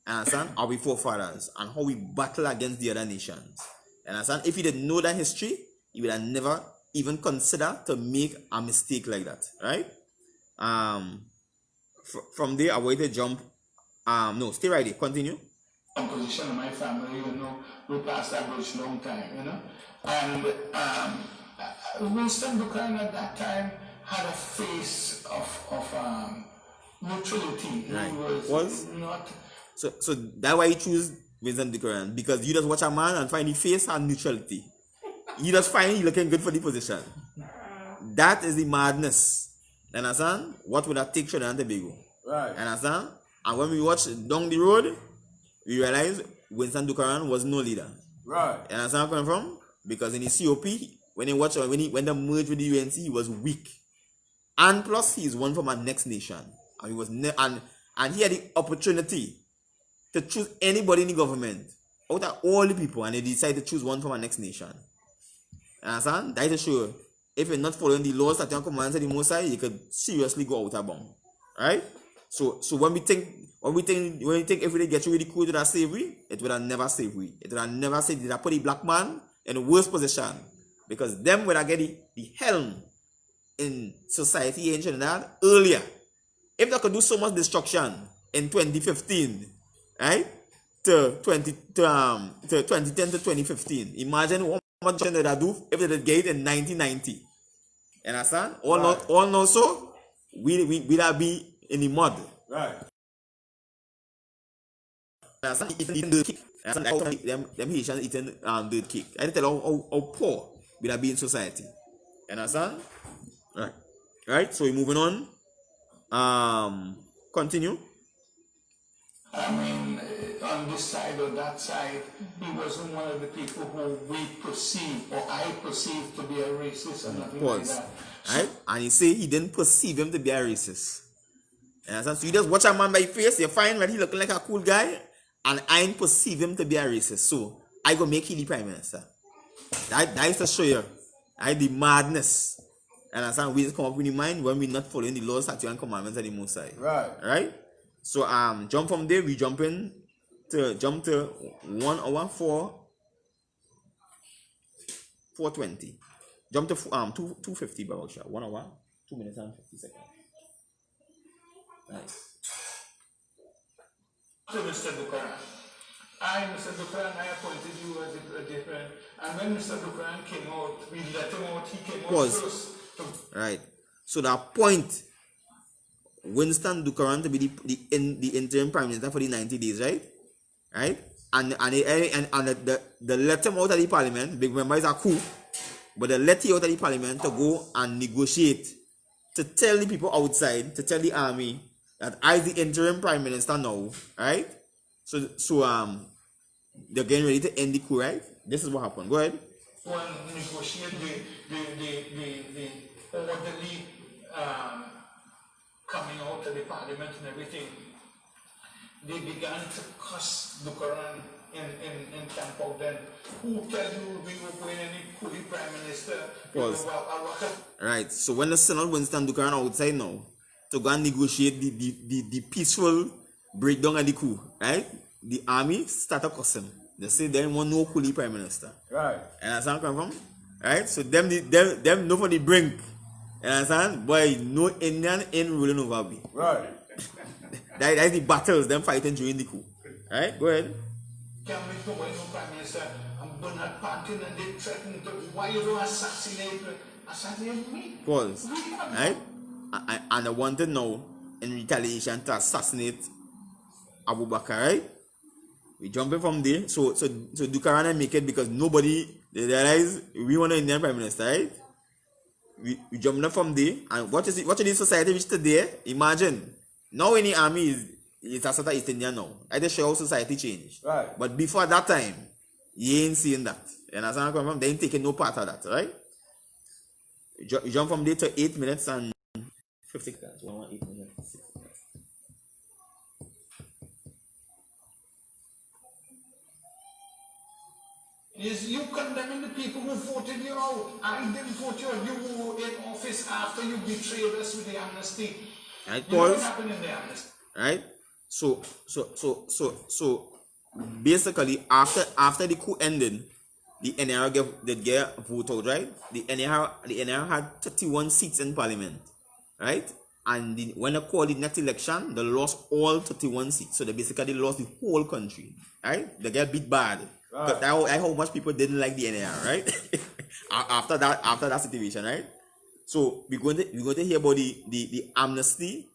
You understand? Our forefathers, and how we battle against the other nations. You understand? If he didn't know that history, he would have never even considered to make a mistake like that. Right? From there, I want to jump. No, stay right there. Continue. Composition of my family, we passed that bridge long time, And Winston Buchanan at that time had a face of neutrality. Right. He was not... So that's why you choose Winston Buchanan, because you just watch a man and find the face and neutrality. You just find he looking good for the position. That is the madness. You understand? What would that take Trinidad and Tobago? Right. You understand? And when we watch down the road, we realize Winston Buchanan was no leader. Right. You understand where I'm coming from? Because in the COP, when they merged with the UNC, he was weak. And plus, he is one from our next nation. And he was and he had the opportunity to choose anybody in the government out of all the people, and they decided to choose one from our next nation. You understand? That is to show if you're not following the laws that your commands of the Most High, you could seriously go out of bound. Right? So when we think if we get you with the coup to that slavery, it would have never saved we. It would have never saved that put the black man in the worst position. Because them would have get the helm in society in Trinidad earlier. If they could do so much destruction in 2015, right? To 2010 to 2015. Imagine what much they would do if they did get it in 1990. You understand? All now so we'd have be in the mud. Right. Eating dirt cake. Them Haitians eating dirt cake. I tell you how poor we'd have be in society. You understand? Right. Right. So we're moving on. Continue. I mean, on this side or that side, he wasn't one of the people who we perceive or I perceive to be a racist or nothing like that. Right? And he say he didn't perceive him to be a racist. So you just watch a man by face, you find that he looking like a cool guy, and I ain't perceive him to be a racist. So I go make him the prime minister. That is to show you the madness. And we just come up with the mind when we're not following the laws, statutes, and commandments of the Most High. Right. Right? So jump from there, we jump to 1 hour 4:20. Jump to 2:50 by 1 hour, 2 minutes and 50 seconds. Nice. to Mr. Dukaran. Mr. Dukaran, I appointed you as a different. And when Mr. Dukaran came out, we let him out. He came out first. Right. So that point Winston Dukaran to be the interim prime minister for the 90 days, right? Right? And the let him out of the parliament, big member is a coup, but they let him out of the parliament to go and negotiate, to tell the people outside, to tell the army that I the interim prime minister now, right? So they're getting ready to end the coup, right? This is what happened. Go ahead. When negotiate the orderly coming out of the parliament and everything, they began to cuss Dukaran in camp out then. Who tell you we were going any coolie prime minister? Right. So when the Senate Winston Dukaran outside now to go and negotiate the peaceful breakdown of the coup, right? The army started cussing. They say they want no coolie prime minister. Right. And that's where I come from. Right? So them no for the brink. You understand? Boy, no Indian ain't ruling over me. Right. That's the battles them fighting during the coup. Right? Go ahead. Can't make no way no prime minister. I'm Bernard Pantin and they threatened to, why you don't assassinate me? Pause. Right? And I wanted now in retaliation to assassinate Abu Bakr, right? We jumping from there. So Dukaran make it because nobody they realize we want an Indian prime minister, right? We jumping up from there, and what is the society which today? Imagine now any army is a sort of East Indian now. I just show how society changed. Right. But before that time, you ain't seeing that. You understand where I'm from? They ain't taking no part of that, right? You jump from there to 8 minutes and 50 seconds. 8 minutes. Is you condemning the people who voted you out. I didn't vote you out. You were in office after you betrayed us with the amnesty. Right, you know what happened in the amnesty. Right? So basically after the coup ended, the NRA did get vote out, right? The NRA had 31 seats in parliament, right? And when they called the next election, they lost all 31 seats. So they basically lost the whole country, right? They get beat bad. Right. I how much people didn't like the NAR, right? after that situation, right? So we're going to hear about the amnesty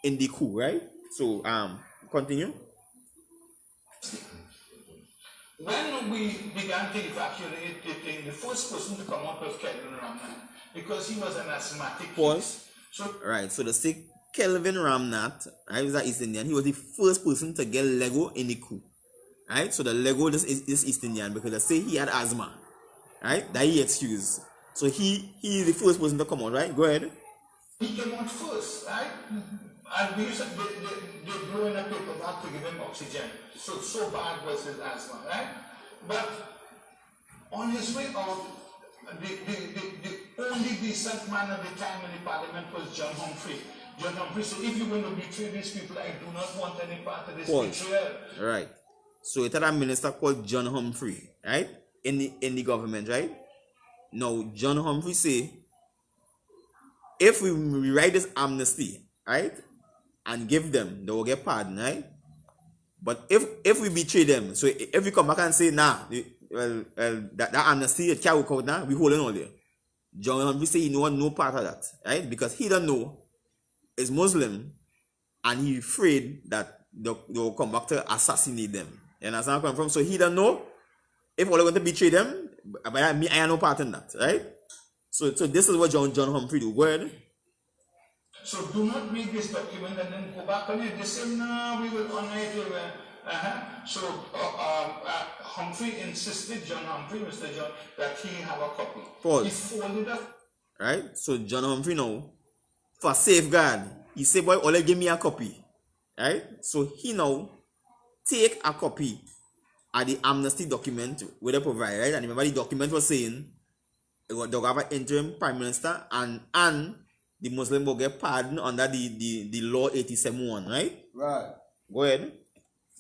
in the coup, right? So continue. When we began to evacuate the thing, the first person to come out was Kelvin Ramnath because he was an asthmatic. Pause. Right. So the sick Kelvin Ramnath, right, was an East Indian. He was the first person to get Lego in the coup. Right, so the Lego is East Indian because they say he had asthma, right? That he excused. So he is the first person to come out, right? Go ahead. He came out first, right? And they blew in a paper bag to give him oxygen. So bad was his asthma, right? But on his way out, the only decent man at the time in the parliament was John Humphrey. John Humphrey said, if you're going to betray these people, I do not want any part of this betrayal. Right. So it had a minister called John Humphrey, right? In the government, right? Now John Humphrey say, if we rewrite this amnesty, right, and give them, they will get pardon, right? But if we betray them, so if we come back and say, nah, that amnesty it can't work out now, we holding on there. John Humphrey say he want no part of that, right? Because he don't know is Muslim, and he afraid that they will come back to assassinate them. You understand where I'm from? So he don't know if all are going to betray them, but I have no part in that, right? So this is what John Humphrey do. Go ahead. So do not read this document and then go back on it. They say, no, we will honor it. So Humphrey insisted, John Humphrey, Mr. John, that he have a copy. Pause. He folded up. Right? So John Humphrey now, for safeguard, he said, boy, only give me a copy. Right? So he now take a copy of the amnesty document where they provide, right? And remember the document was saying they'll have an interim prime minister and the Muslim will get pardoned under the law 87-1, right? Right. Go ahead.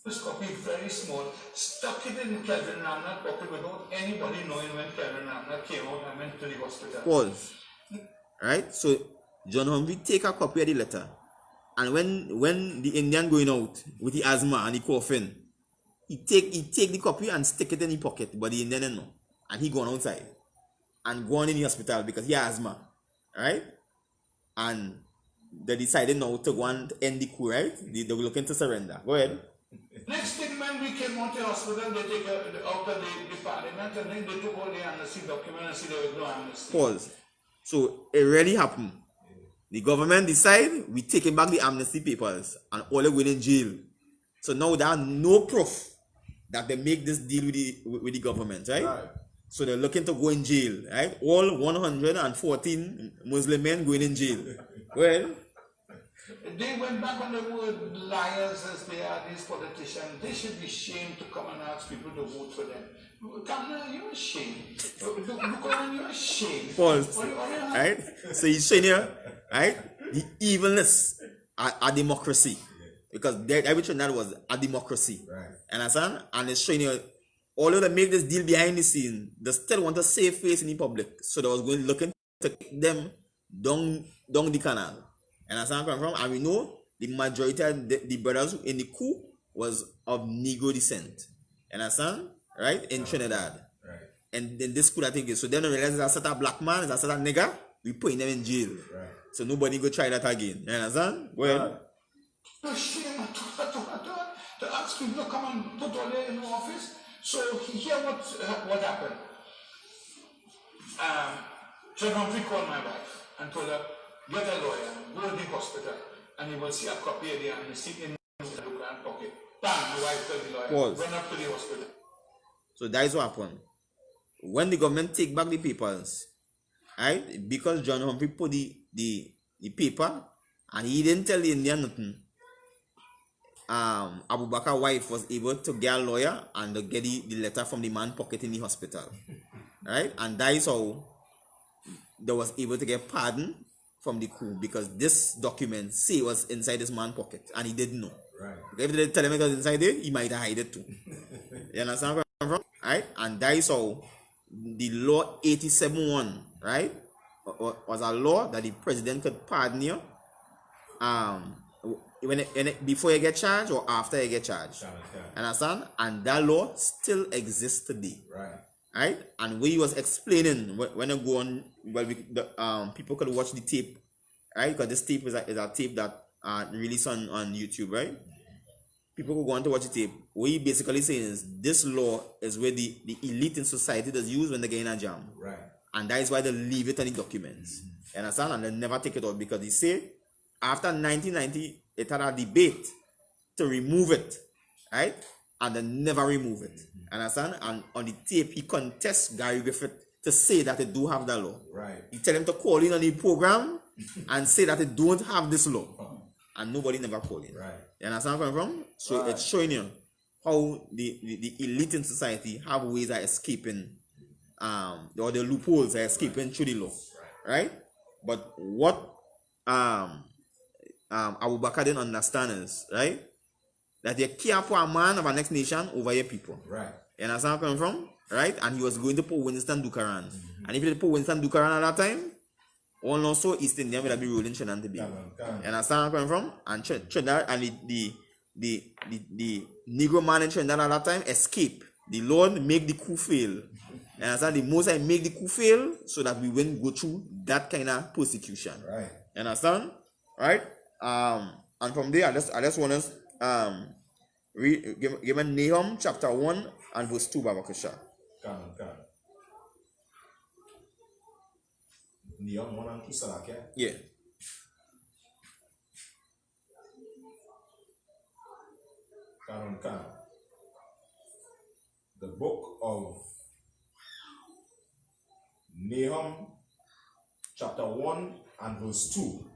This copy very small, stuck it in Kelvin Ramnath's pocket without anybody knowing when Kelvin Ramnath came out and went to the hospital. Pause. Right? So John Humphrey take a copy of the letter, And when the Indian going out with the asthma and the coughing, he take the copy and stick it in his pocket, but the Indian didn't know. And he gone outside and gone in the hospital because he has asthma. Right? And they decided now to go and end the coup, right? They were looking to surrender. Go ahead. Next thing, when we came out of the hospital, they take out of the parliament, and then they took all the amnesty document and said there was no amnesty. Pause. So it really happened. The government decide we taking back the amnesty papers and all they went in jail. So now there are no proof that they make this deal with the government, right? So they're looking to go in jail, right? All 114 Muslim men going in jail. Well, they went back on the word liars as they are, these politicians. They should be ashamed to come and ask people to vote for them. Kamna, you're ashamed. Bukoran, you're ashamed. Pause. Right? So he's saying here, right? The evilness of democracy. Because every Trinidad was a democracy. Right. Understand? And it's showing you, although they make this deal behind the scene, they still want to save face in the public. So they was going looking to take them down the canal. Understand where I'm from? And we know the majority of the brothers in the coup was of Negro descent. Understand? Right? In Trinidad. Right. And then this coup, I think, is so then they realize there's a certain black man, there's a certain nigger, we put them in jail. Right. So nobody go try that again. You understand? Well, no shame to ask people to come and put all in the office. So here what happened. John Humphrey called my wife and told her, get a lawyer, go to the hospital, and you will see a copy of the amnesty in the grand pocket. Bam, the wife told the lawyer, went up to the hospital. So that is what happened. When the government take back the papers, right, because John Humphrey put the paper, and he didn't tell the Indian nothing, Abu Bakar's wife was able to get a lawyer and to get the letter from the man's pocket in the hospital. Right? And that is how they was able to get pardon from the coup, because this document say was inside this man's pocket and he didn't know. Right. If they tell him it was inside there, he might have hide it too. You understand where I'm from? Right? And that is how the law 87-1, right, was a law that the president could pardon you before you get charged or after you get charged. Understand? And that law still exists today. Right. Right? And when he was explaining, when I go on, well, people could watch the tape, right? Because this tape is a tape that released on YouTube, right? People could go on to watch the tape. What he basically saying is this law is where the elite in society does use when they get in a jam. Right. And that is why they leave it on the documents. You understand? And they never take it out, because they say after 1990, it had a debate to remove it, right? And they never remove it. Understand? And on the tape, he contests Gary Griffith to say that they do have that law. Right. He tell him to call in on the program and say that they don't have this law. And nobody never called in. Right. You understand where I'm from? So it's showing you how the elite in society have ways of escaping, or the loopholes are escaping through the law. Right? But what Abu Bakar didn't understand is, right, that you can't put a man of a next nation over your people. Right. You understand where I'm from? Right? And he was going to put Winston Dukaran. And if he put Winston Dukaran at that time, also East India would have been ruling Trinidad to be. You understand where I'm from? And Trinidad and the Negro man in Trinidad at that time escape. The Lord make the coup fail. You understand? The Most High make the coup fail so that we won't go through that kind of persecution. Right. You understand? Right? And from there, I just want to give Nahum chapter 1 and verse 2, Babakasha. Nahum 1 and 2, Salakia? Yeah. The book of Nahum chapter 1 and verse 2.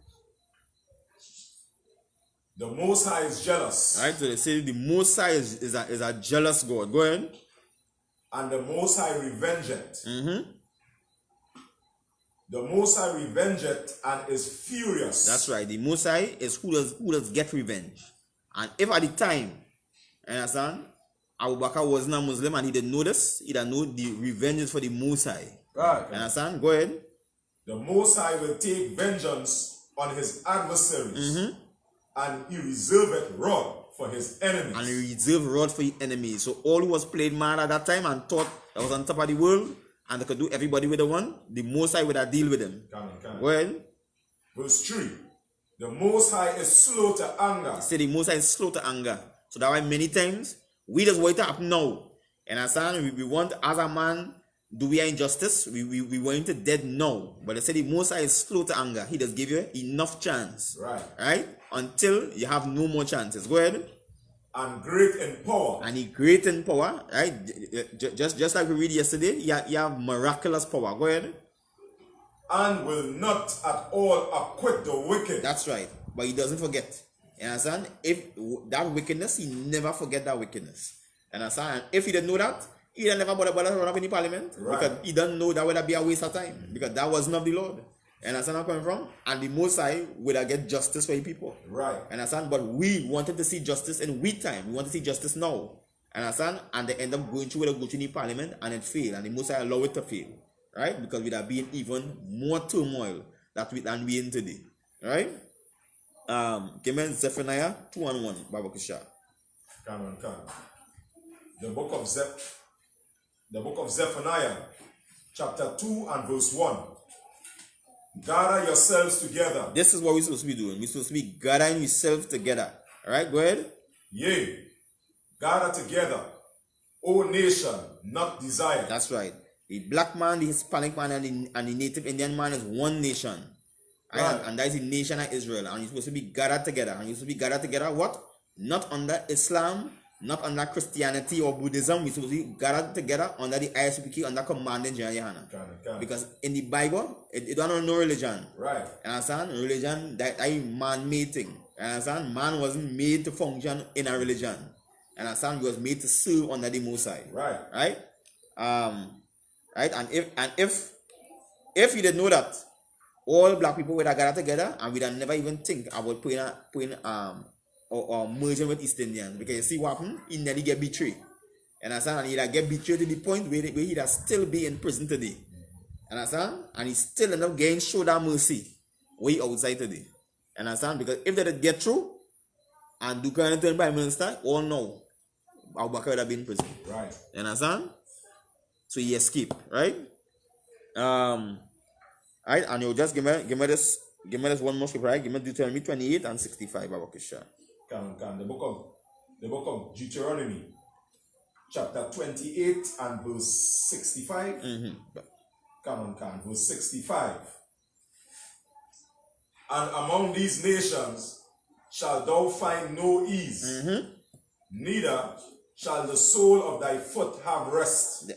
The Most High is jealous. Right, so they say the Most High is a jealous God. Go ahead. And the Most High revengeth. The Most High revengeth and is furious. That's right. The Most High is who does get revenge. And if at the time, understand, Abu Bakar wasn't a Muslim and he didn't know this, he didn't know the revenge is for the Most High. Right. Understand? Go ahead. The Most High will take vengeance on his adversaries and he reserveth rod for his enemies. And he reserved rod for his enemies. So all who was played mad at that time and thought that was on top of the world and they could do everybody with the one, the Most High would have deal with them. Well, verse 3. The Most High is slow to anger. He said the Most High is slow to anger. So that's why many times we just wait to happen now. And as we want, as a man, do we injustice? We want to dead now. But they said the Most High is slow to anger. He does give you enough chance. Right? Until you have no more chances. Go ahead. And great in power. And he great in power. Right? Just like we read yesterday, he have miraculous power. Go ahead. And will not at all acquit the wicked. That's right. But he doesn't forget. You understand? If that wickedness, he never forget that wickedness. You understand? And if he didn't know that, he didn't never bother run up in the parliament. Right. Because he doesn't know that would be a waste of time. Because that wasn't of the Lord. You understand where I'm coming from? And the Most High would have get justice for the people. Right. You understand? But we wanted to see justice in we time. We want to see justice now. You understand? And they end up going through the parliament and it failed. And the Most High allow it to fail. Right? Because we'd have been even more turmoil than we in today. Right? Give me Zephaniah 2:1, Baba Kisha. The book of Zephaniah, chapter 2 and verse 1. Gather yourselves together. This is what we're supposed to be doing. We're supposed to be gathering yourselves together. Alright, go ahead. Yea, gather together, O nation, not desire. That's right. The black man, the Hispanic man, and the native Indian man is one nation. Right? And that is the nation of Israel. And you're supposed to be gathered together. And you're supposed to be gathered together what? Not under Islam, not under Christianity or Buddhism. We're supposed to be gathered together under the ISPK, under commanding General. Because in the Bible, it don't have no religion. Right. You understand? Religion, that is man-made thing. You understand? Man wasn't made to function in a religion. You understand? He was made to serve under the Most High. Right. Right? Right? And if you didn't know that, all black people would have gathered together and we'd have never even think about putting or merging with East Indians. Because you see what happened? He nearly get betrayed. Understand? And he'd have get betrayed to the point where he'd have still be in prison today. Understand? And he still end up getting show that mercy way outside today. Understand? Because if they did get through and do kind of turn Prime Minister, all no, Abu Bakr would have been in prison. Right. Understand? So he escaped, right? Right, and you just give me this one more scripture, right? Give me Deuteronomy 28 and 65, Baba Kisha. The book of Deuteronomy, chapter 28 and verse 65. Verse 65. And among these nations shall thou find no ease, neither shall the sole of thy foot have rest.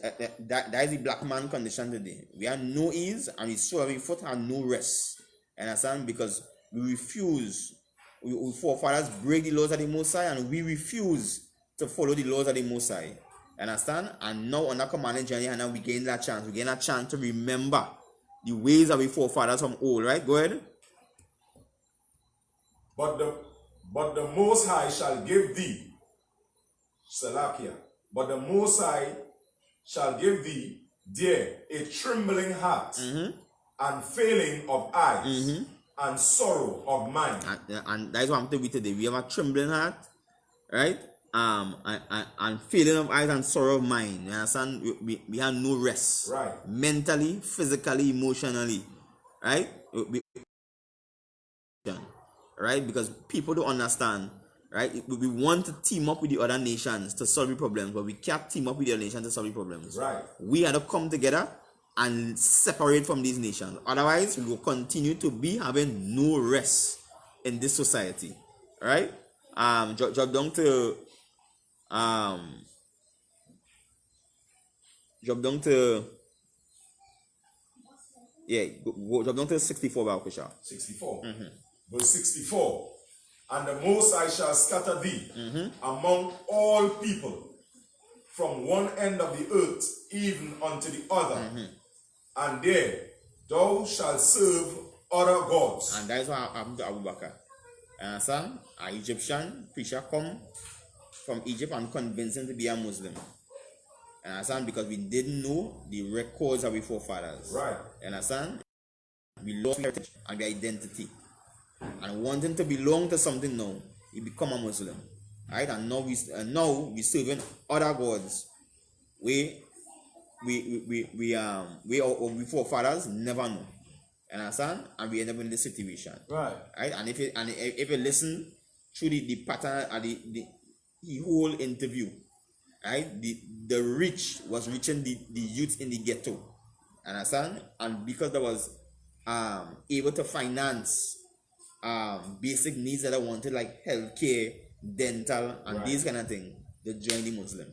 That is the black man condition today. We have no ease and the sole of our foot have no rest. Understand? Because we refuse. We forefathers break the laws of the Most High and we refuse to follow the laws of the Most High. Understand? And now on that commanding journey, and now we gain that chance. We gain that chance to remember the ways of our forefathers from old. Right? Go ahead. But the Most High shall give thee Salakia. But the Most High shall give thee there a trembling heart and failing of eyes and sorrow of mind. And that's what I'm telling you today. We have a trembling heart, right? And failing of eyes and sorrow of mind. You understand? We have no rest. Right. Mentally, physically, emotionally. Right? Right? Because people don't understand. Right? We want to team up with the other nations to solve the problems, but we can't team up with the other nations to solve the problems. Right. We have to come together and separate from these nations. Otherwise, we will continue to be having no rest in this society. Right? Drop down to drop down to 64, Balkisha. 64. Verse 64. And the Most High shall scatter thee among all people, from one end of the earth even unto the other. And there thou shalt serve other gods. And that is what happened to Abu Bakr. Understand? An Egyptian preacher come from Egypt and convinced him to be a Muslim. Understand? Because we didn't know the records of our forefathers. Right. Understand? We lost heritage and the identity. and wanting to belong to something now, he become a Muslim. Right? And now we serving other gods. We our forefathers never know. Understand? And we end up in this situation. Right. Right? And if you listen through the pattern and the whole interview, right? The rich was reaching the youth in the ghetto. Understand? And because that was able to finance basic needs that I wanted, like healthcare, dental, and these kind of things, they joined the Muslim.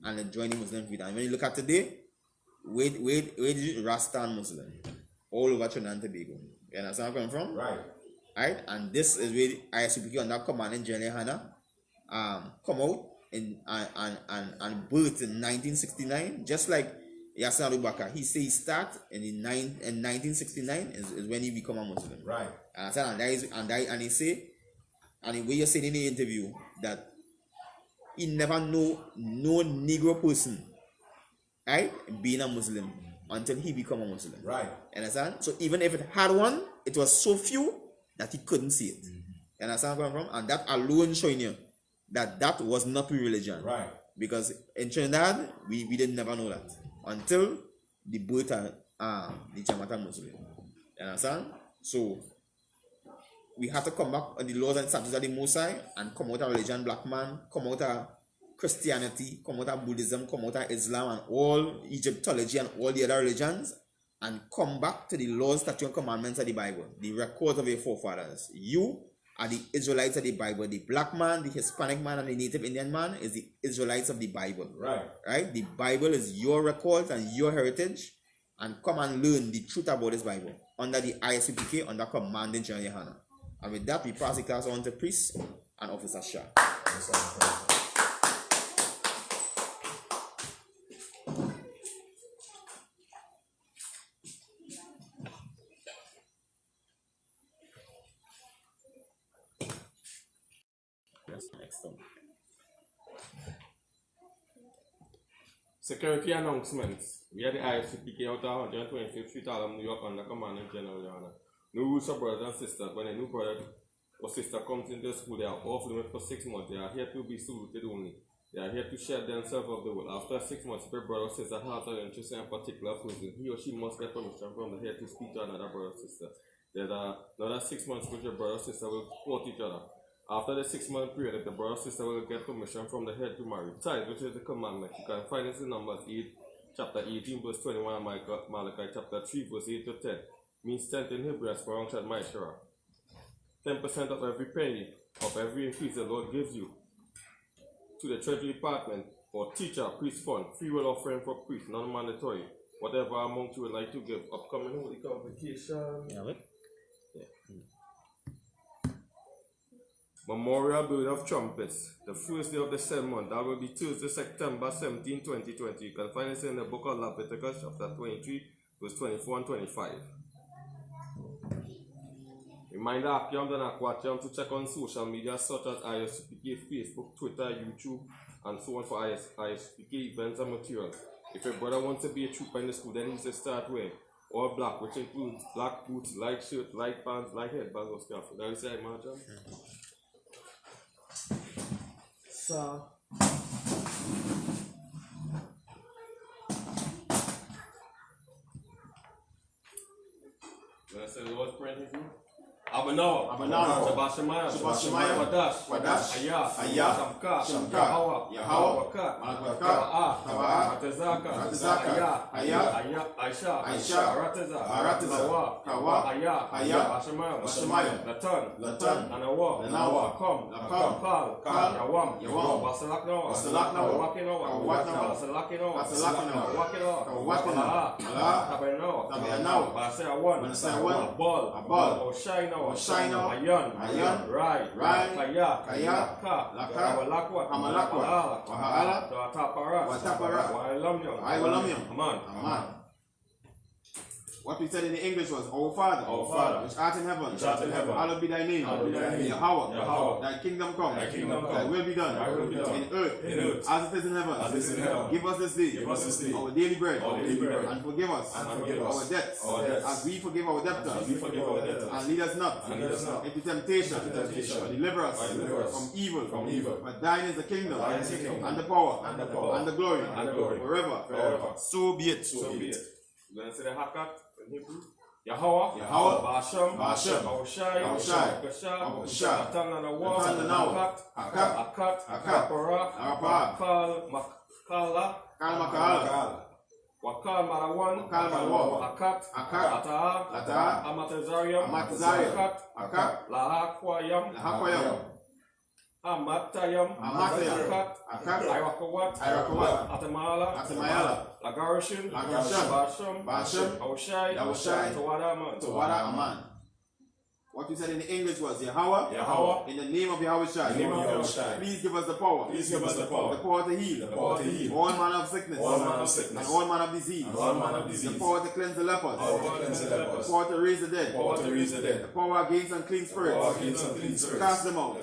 And they joined the Muslim faith. And when you look at today, where did you Rasta and Muslim? All over Trinidad and Tobago. You understand where I'm coming from? Right. Right? And this is where ISUPK under commanding General Hannah come out and birthed in 1969, just like Yasser Abubakar. He says he start in 1969 is when he become a Muslim. Right. And he say, and when you said in the interview that he never know no Negro person, right, being a Muslim until he become a Muslim. Right. Understand? So even if it had one, it was so few that he couldn't see it. You understand where I'm from? And that alone showing you that was not pure religion. Right. Because in Trinidad, we didn't never know that until the birth of the Jamaican Muslim. You understand? So we have to come back on the laws and statutes of the Most High and come out of religion, black man, come out of Christianity, come out of Buddhism, come out of Islam and all Egyptology and all the other religions, and come back to the laws, statutes, and commandments of the Bible, the records of your forefathers. You are the Israelites of the Bible. The black man, the Hispanic man, and the Native Indian man is the Israelites of the Bible. Right. Right? The Bible is your records and your heritage, and come and learn the truth about this Bible under the ISUPK, under commanding General Hannah. And with that, we pass the class on to Priest and Officer Shah. Security announcements. We had the ISUPK out of 125th Street, Harlem, New York, under commanding General Hannah. No rules for brothers and sisters. When a new brother or sister comes into school, they are off limit for 6 months. They are here to be saluted only. They are here to share themselves of the world. After 6 months, if a brother or sister has an interest in a particular person, he or she must get permission from the head to speak to another brother or sister. Then another 6 months, which your brother or sister will court each other. After the 6 month period, the brother or sister will get permission from the head to marry. Tithe, which is the commandment. You can find this in Numbers 8, chapter 18, verse 21, and Malachi chapter 3, verse 8 to 10. Means 10 in Hebrew as per Unction Maishara. 10% of every penny of every increase the Lord gives you to the Treasury Department for teacher, priest fund, free will offering for priest, non-mandatory. Whatever amount you would like to give. Upcoming holy convocation. Yeah. Memorial Building of Trumpets. The first day of the 7th month. That will be Tuesday, September 17, 2020. You can find this in the book of Leviticus, chapter 23, verse 24 and 25. Reminder Akiam and Aquatium to check on social media such as ISUPK, Facebook, Twitter, YouTube, and so on for ISUPK events and materials. If your brother wants to be a trooper in the school, then he needs to start wearing all black, which includes black boots, light shirt, light pants, light headband, or scarf. That is it, Marjan? So when I say the Lord's Prayer, Abanawa, Shabashimaya, Wadash, Ayah, Shamka, Yahweh, Tawa, Ratazaka, Ayah, Aisha, Rataza, Kawa, Ayah, Bashimaya, Latan, Anawa, Kal, Yawam, Basalakno, Wakino, Tabano, Basawan, Ball, Shino, Ayan, Rai, Kaya, Laka, Amalakwa, Wahala, Watapara, Wailamyo, Aman. What we said in the English was, Our Father, which art in heaven, hallowed be thy name. Yahweh, thy kingdom come, thy will be done, in earth, as it is in heaven. Give us this day our daily bread, and forgive us our debts, as we forgive our debtors. And lead us not into temptation, but deliver us from evil. For thine is the kingdom, and the power, and the glory, forever. So be it. We're going to say the Hakat in Hebrew. Yahweh, Basham, Awashai, Kashah, Atana, Akat, Akapara, Makala, Wakal Marawan, Akat, Ata, Amatazarium, Akat, Lahakwayam, Amatayam, Akat, Irakawat, Atamala, Lagarishin, Basham, Awashai, Tawada Aman. What you said in the English was Yahweh, in the name of Yahweh Shai. Please give us the power. The power to heal. All manner of sickness. And all manner of disease. The power to cleanse the lepers. The power to raise the dead. The power against unclean spirits. Cast them out.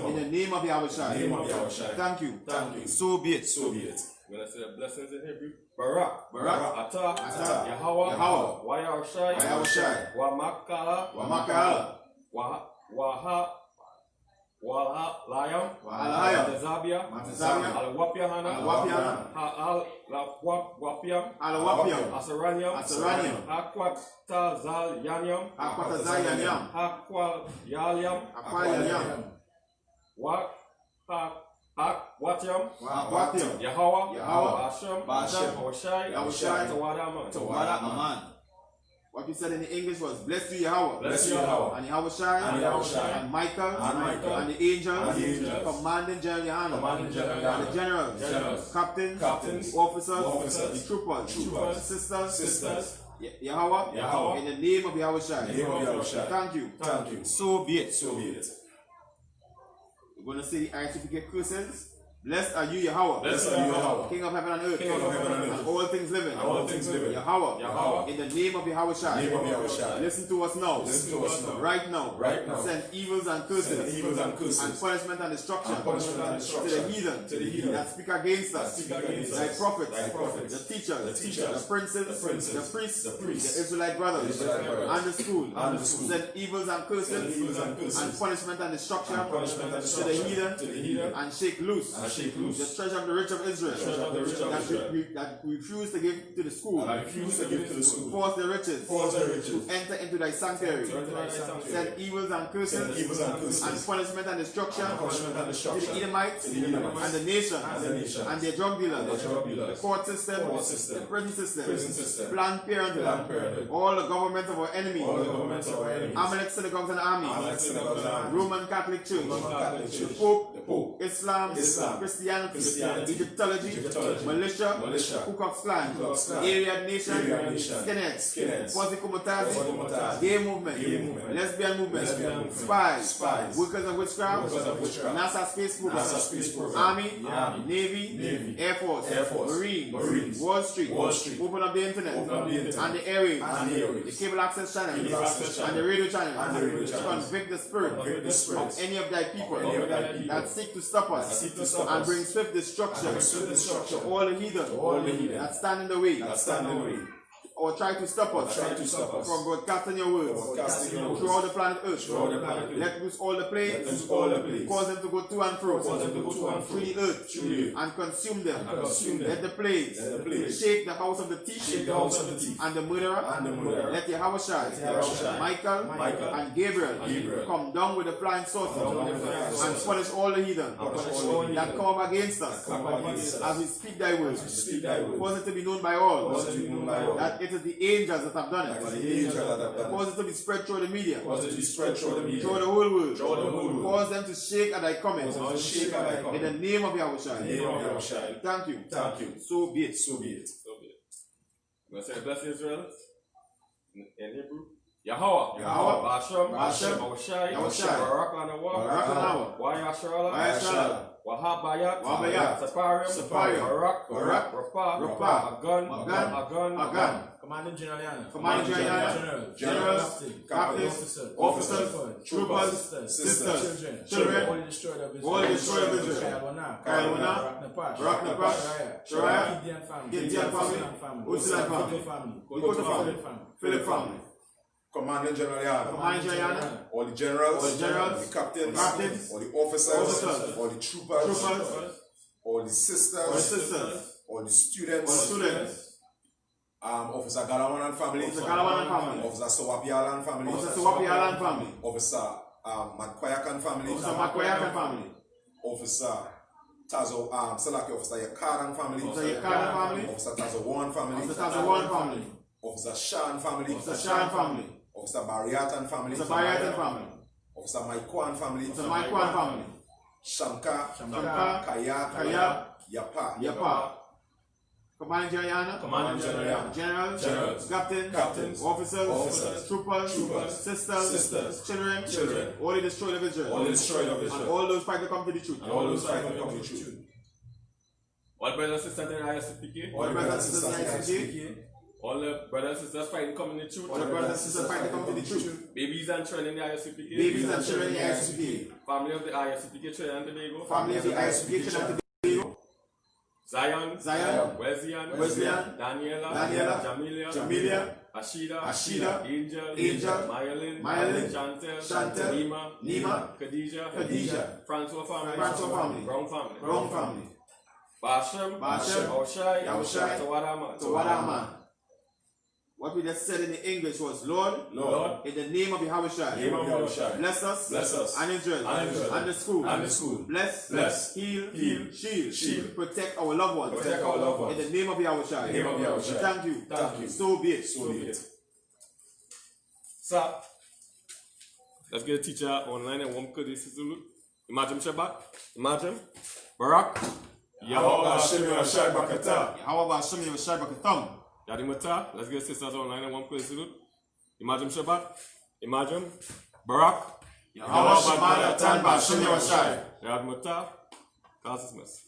In the name of Yahweh Shai. Thank you. So be it. When I say the blessings in Hebrew, Barak, Ata, Yahweh, Wayawashai, Wamakala, Wahalayam, Matazabia, Alawapiahana, Alawapiam, Asaraniam, Akwatazal Yanyam, Akwalyam, Watyam, Yahweh, Basham, Awashai, Tawada Aman. What you said in the English was, Blessed be Yahweh, and Yahweh Shai, and Michael, and the angels, commanding General, and the generals, captains, officers, the troopers, sisters, Yahweh, in the name of Yahweh Shai. Thank you. So be it. We're going to say the certificate curses. Blessed are you, Yahweh, King of heaven and earth, and all things living, Yahweh, in the name of Yahweh Shai. Listen to us now, right now. Send evils and curses, and punishment and destruction to the heathen that speak against us, thy prophets, the teachers, the princes, the priests, the Israelite brothers, and the school. Send evils and curses, and punishment and destruction to the heathen, and shake loose the treasure of the rich of Israel that refuse to give to the school. Force the riches to enter into thy sanctuary. Send evils and curses and punishment and destruction to the Edomites and the nation and their drug dealers, the court system, the prison system, Planned Parenthood, all the government of our enemy, Amalek synagogues and army, Roman Catholic Church, the Pope, Islam, Christianity, Egyptology, militia, Ku Klux Klan, Aryan Nation, Skinheads, Quasi-Comitazi, Gay Movement, Lesbian Movement, Spies, Workers of Witchcraft, NASA Space Program, Army, Navy, Air Force, Marines, Wall Street, Open Up the Internet, and the airwaves, the cable access channel, and the radio channel, to convict the spirit of any of thy people that seek to stop us and bring swift destruction to all the heathen that stand in the way or try to stop us from broadcasting your words throughout the planet Earth. Let loose all the plagues, cause them to go to and fro through the earth and consume them. Let the plagues shake the house of the thief and the murderer. Let Yahweh Shai, Michael, and Gabriel come down with the flying saucers and punish all the heathen that come up against us as we speak thy words. Cause it to be known by all that it is the angels that have done it. Cause it to be spread through the media. Through the whole world. Cause them to shake at thy coming. In the name of Yahweh Shai. Thank you. So be it. I'm going to say bless Israel in Hebrew. Yahweh, Basham, Awashai, Barak Lanawa, Wayashala, Wahabayat, Wahabayat, Saparium, Barak, Rapa, Agun, Commanding General Generals, captains, officers, troopers, sisters, children, all destroyed of all destroyed of Israel, Kayabana, Raknapash, Shariah, Gideon family, Uzilan family, Koto family, Philip family. Commanding General, all the generals, the captains, all the officers, all the troopers, all the sisters, all the students, Officer Galawan and family, Officer Sowapiala and family, Officer Matkoyak and family, Officer Tazo Salaki, Officer Yakar and family, Officer Tazo One family, Officer Shan family, Officer Bariat and family, Officer Maikwan family, Shamka, Kaya, Yapa. Commanding General, Generals, Captains, Officers, Troopers, Sisters, Children, all the destroyed of Israel, and all those fighting to come to the truth. All brothers and sisters in ISPK, all the brothers and sisters fighting to come in the truth. Babies and children in the ISPK, family of the ISPK Trinidad and Tobago, Zion, Wesleyan, Daniela, Jamilia, Ashida, Angel, Myelin, Chantel, Nima, Khadija, Francois family, Brown family, Basham, Oshai, Tawarama. What we just said in the English was, Lord, in the name of Yahushua, bless us, and Israel, and the school, bless, heal, shield, protect our loved ones, in the name of Yahushua. Thank you. So be it. Sir, let's get a teacher online and one Kurdish Zulu. Imagine Shabbat, imagine Barak, Yahweh Hashem Yashai Bakatam. Yadi Mata, let's get sisters online and one Kurdish Zulu. Imagine Shabbat, imagine Barak, Yahweh Hashem Yashai Yadi Mata, class dismissed.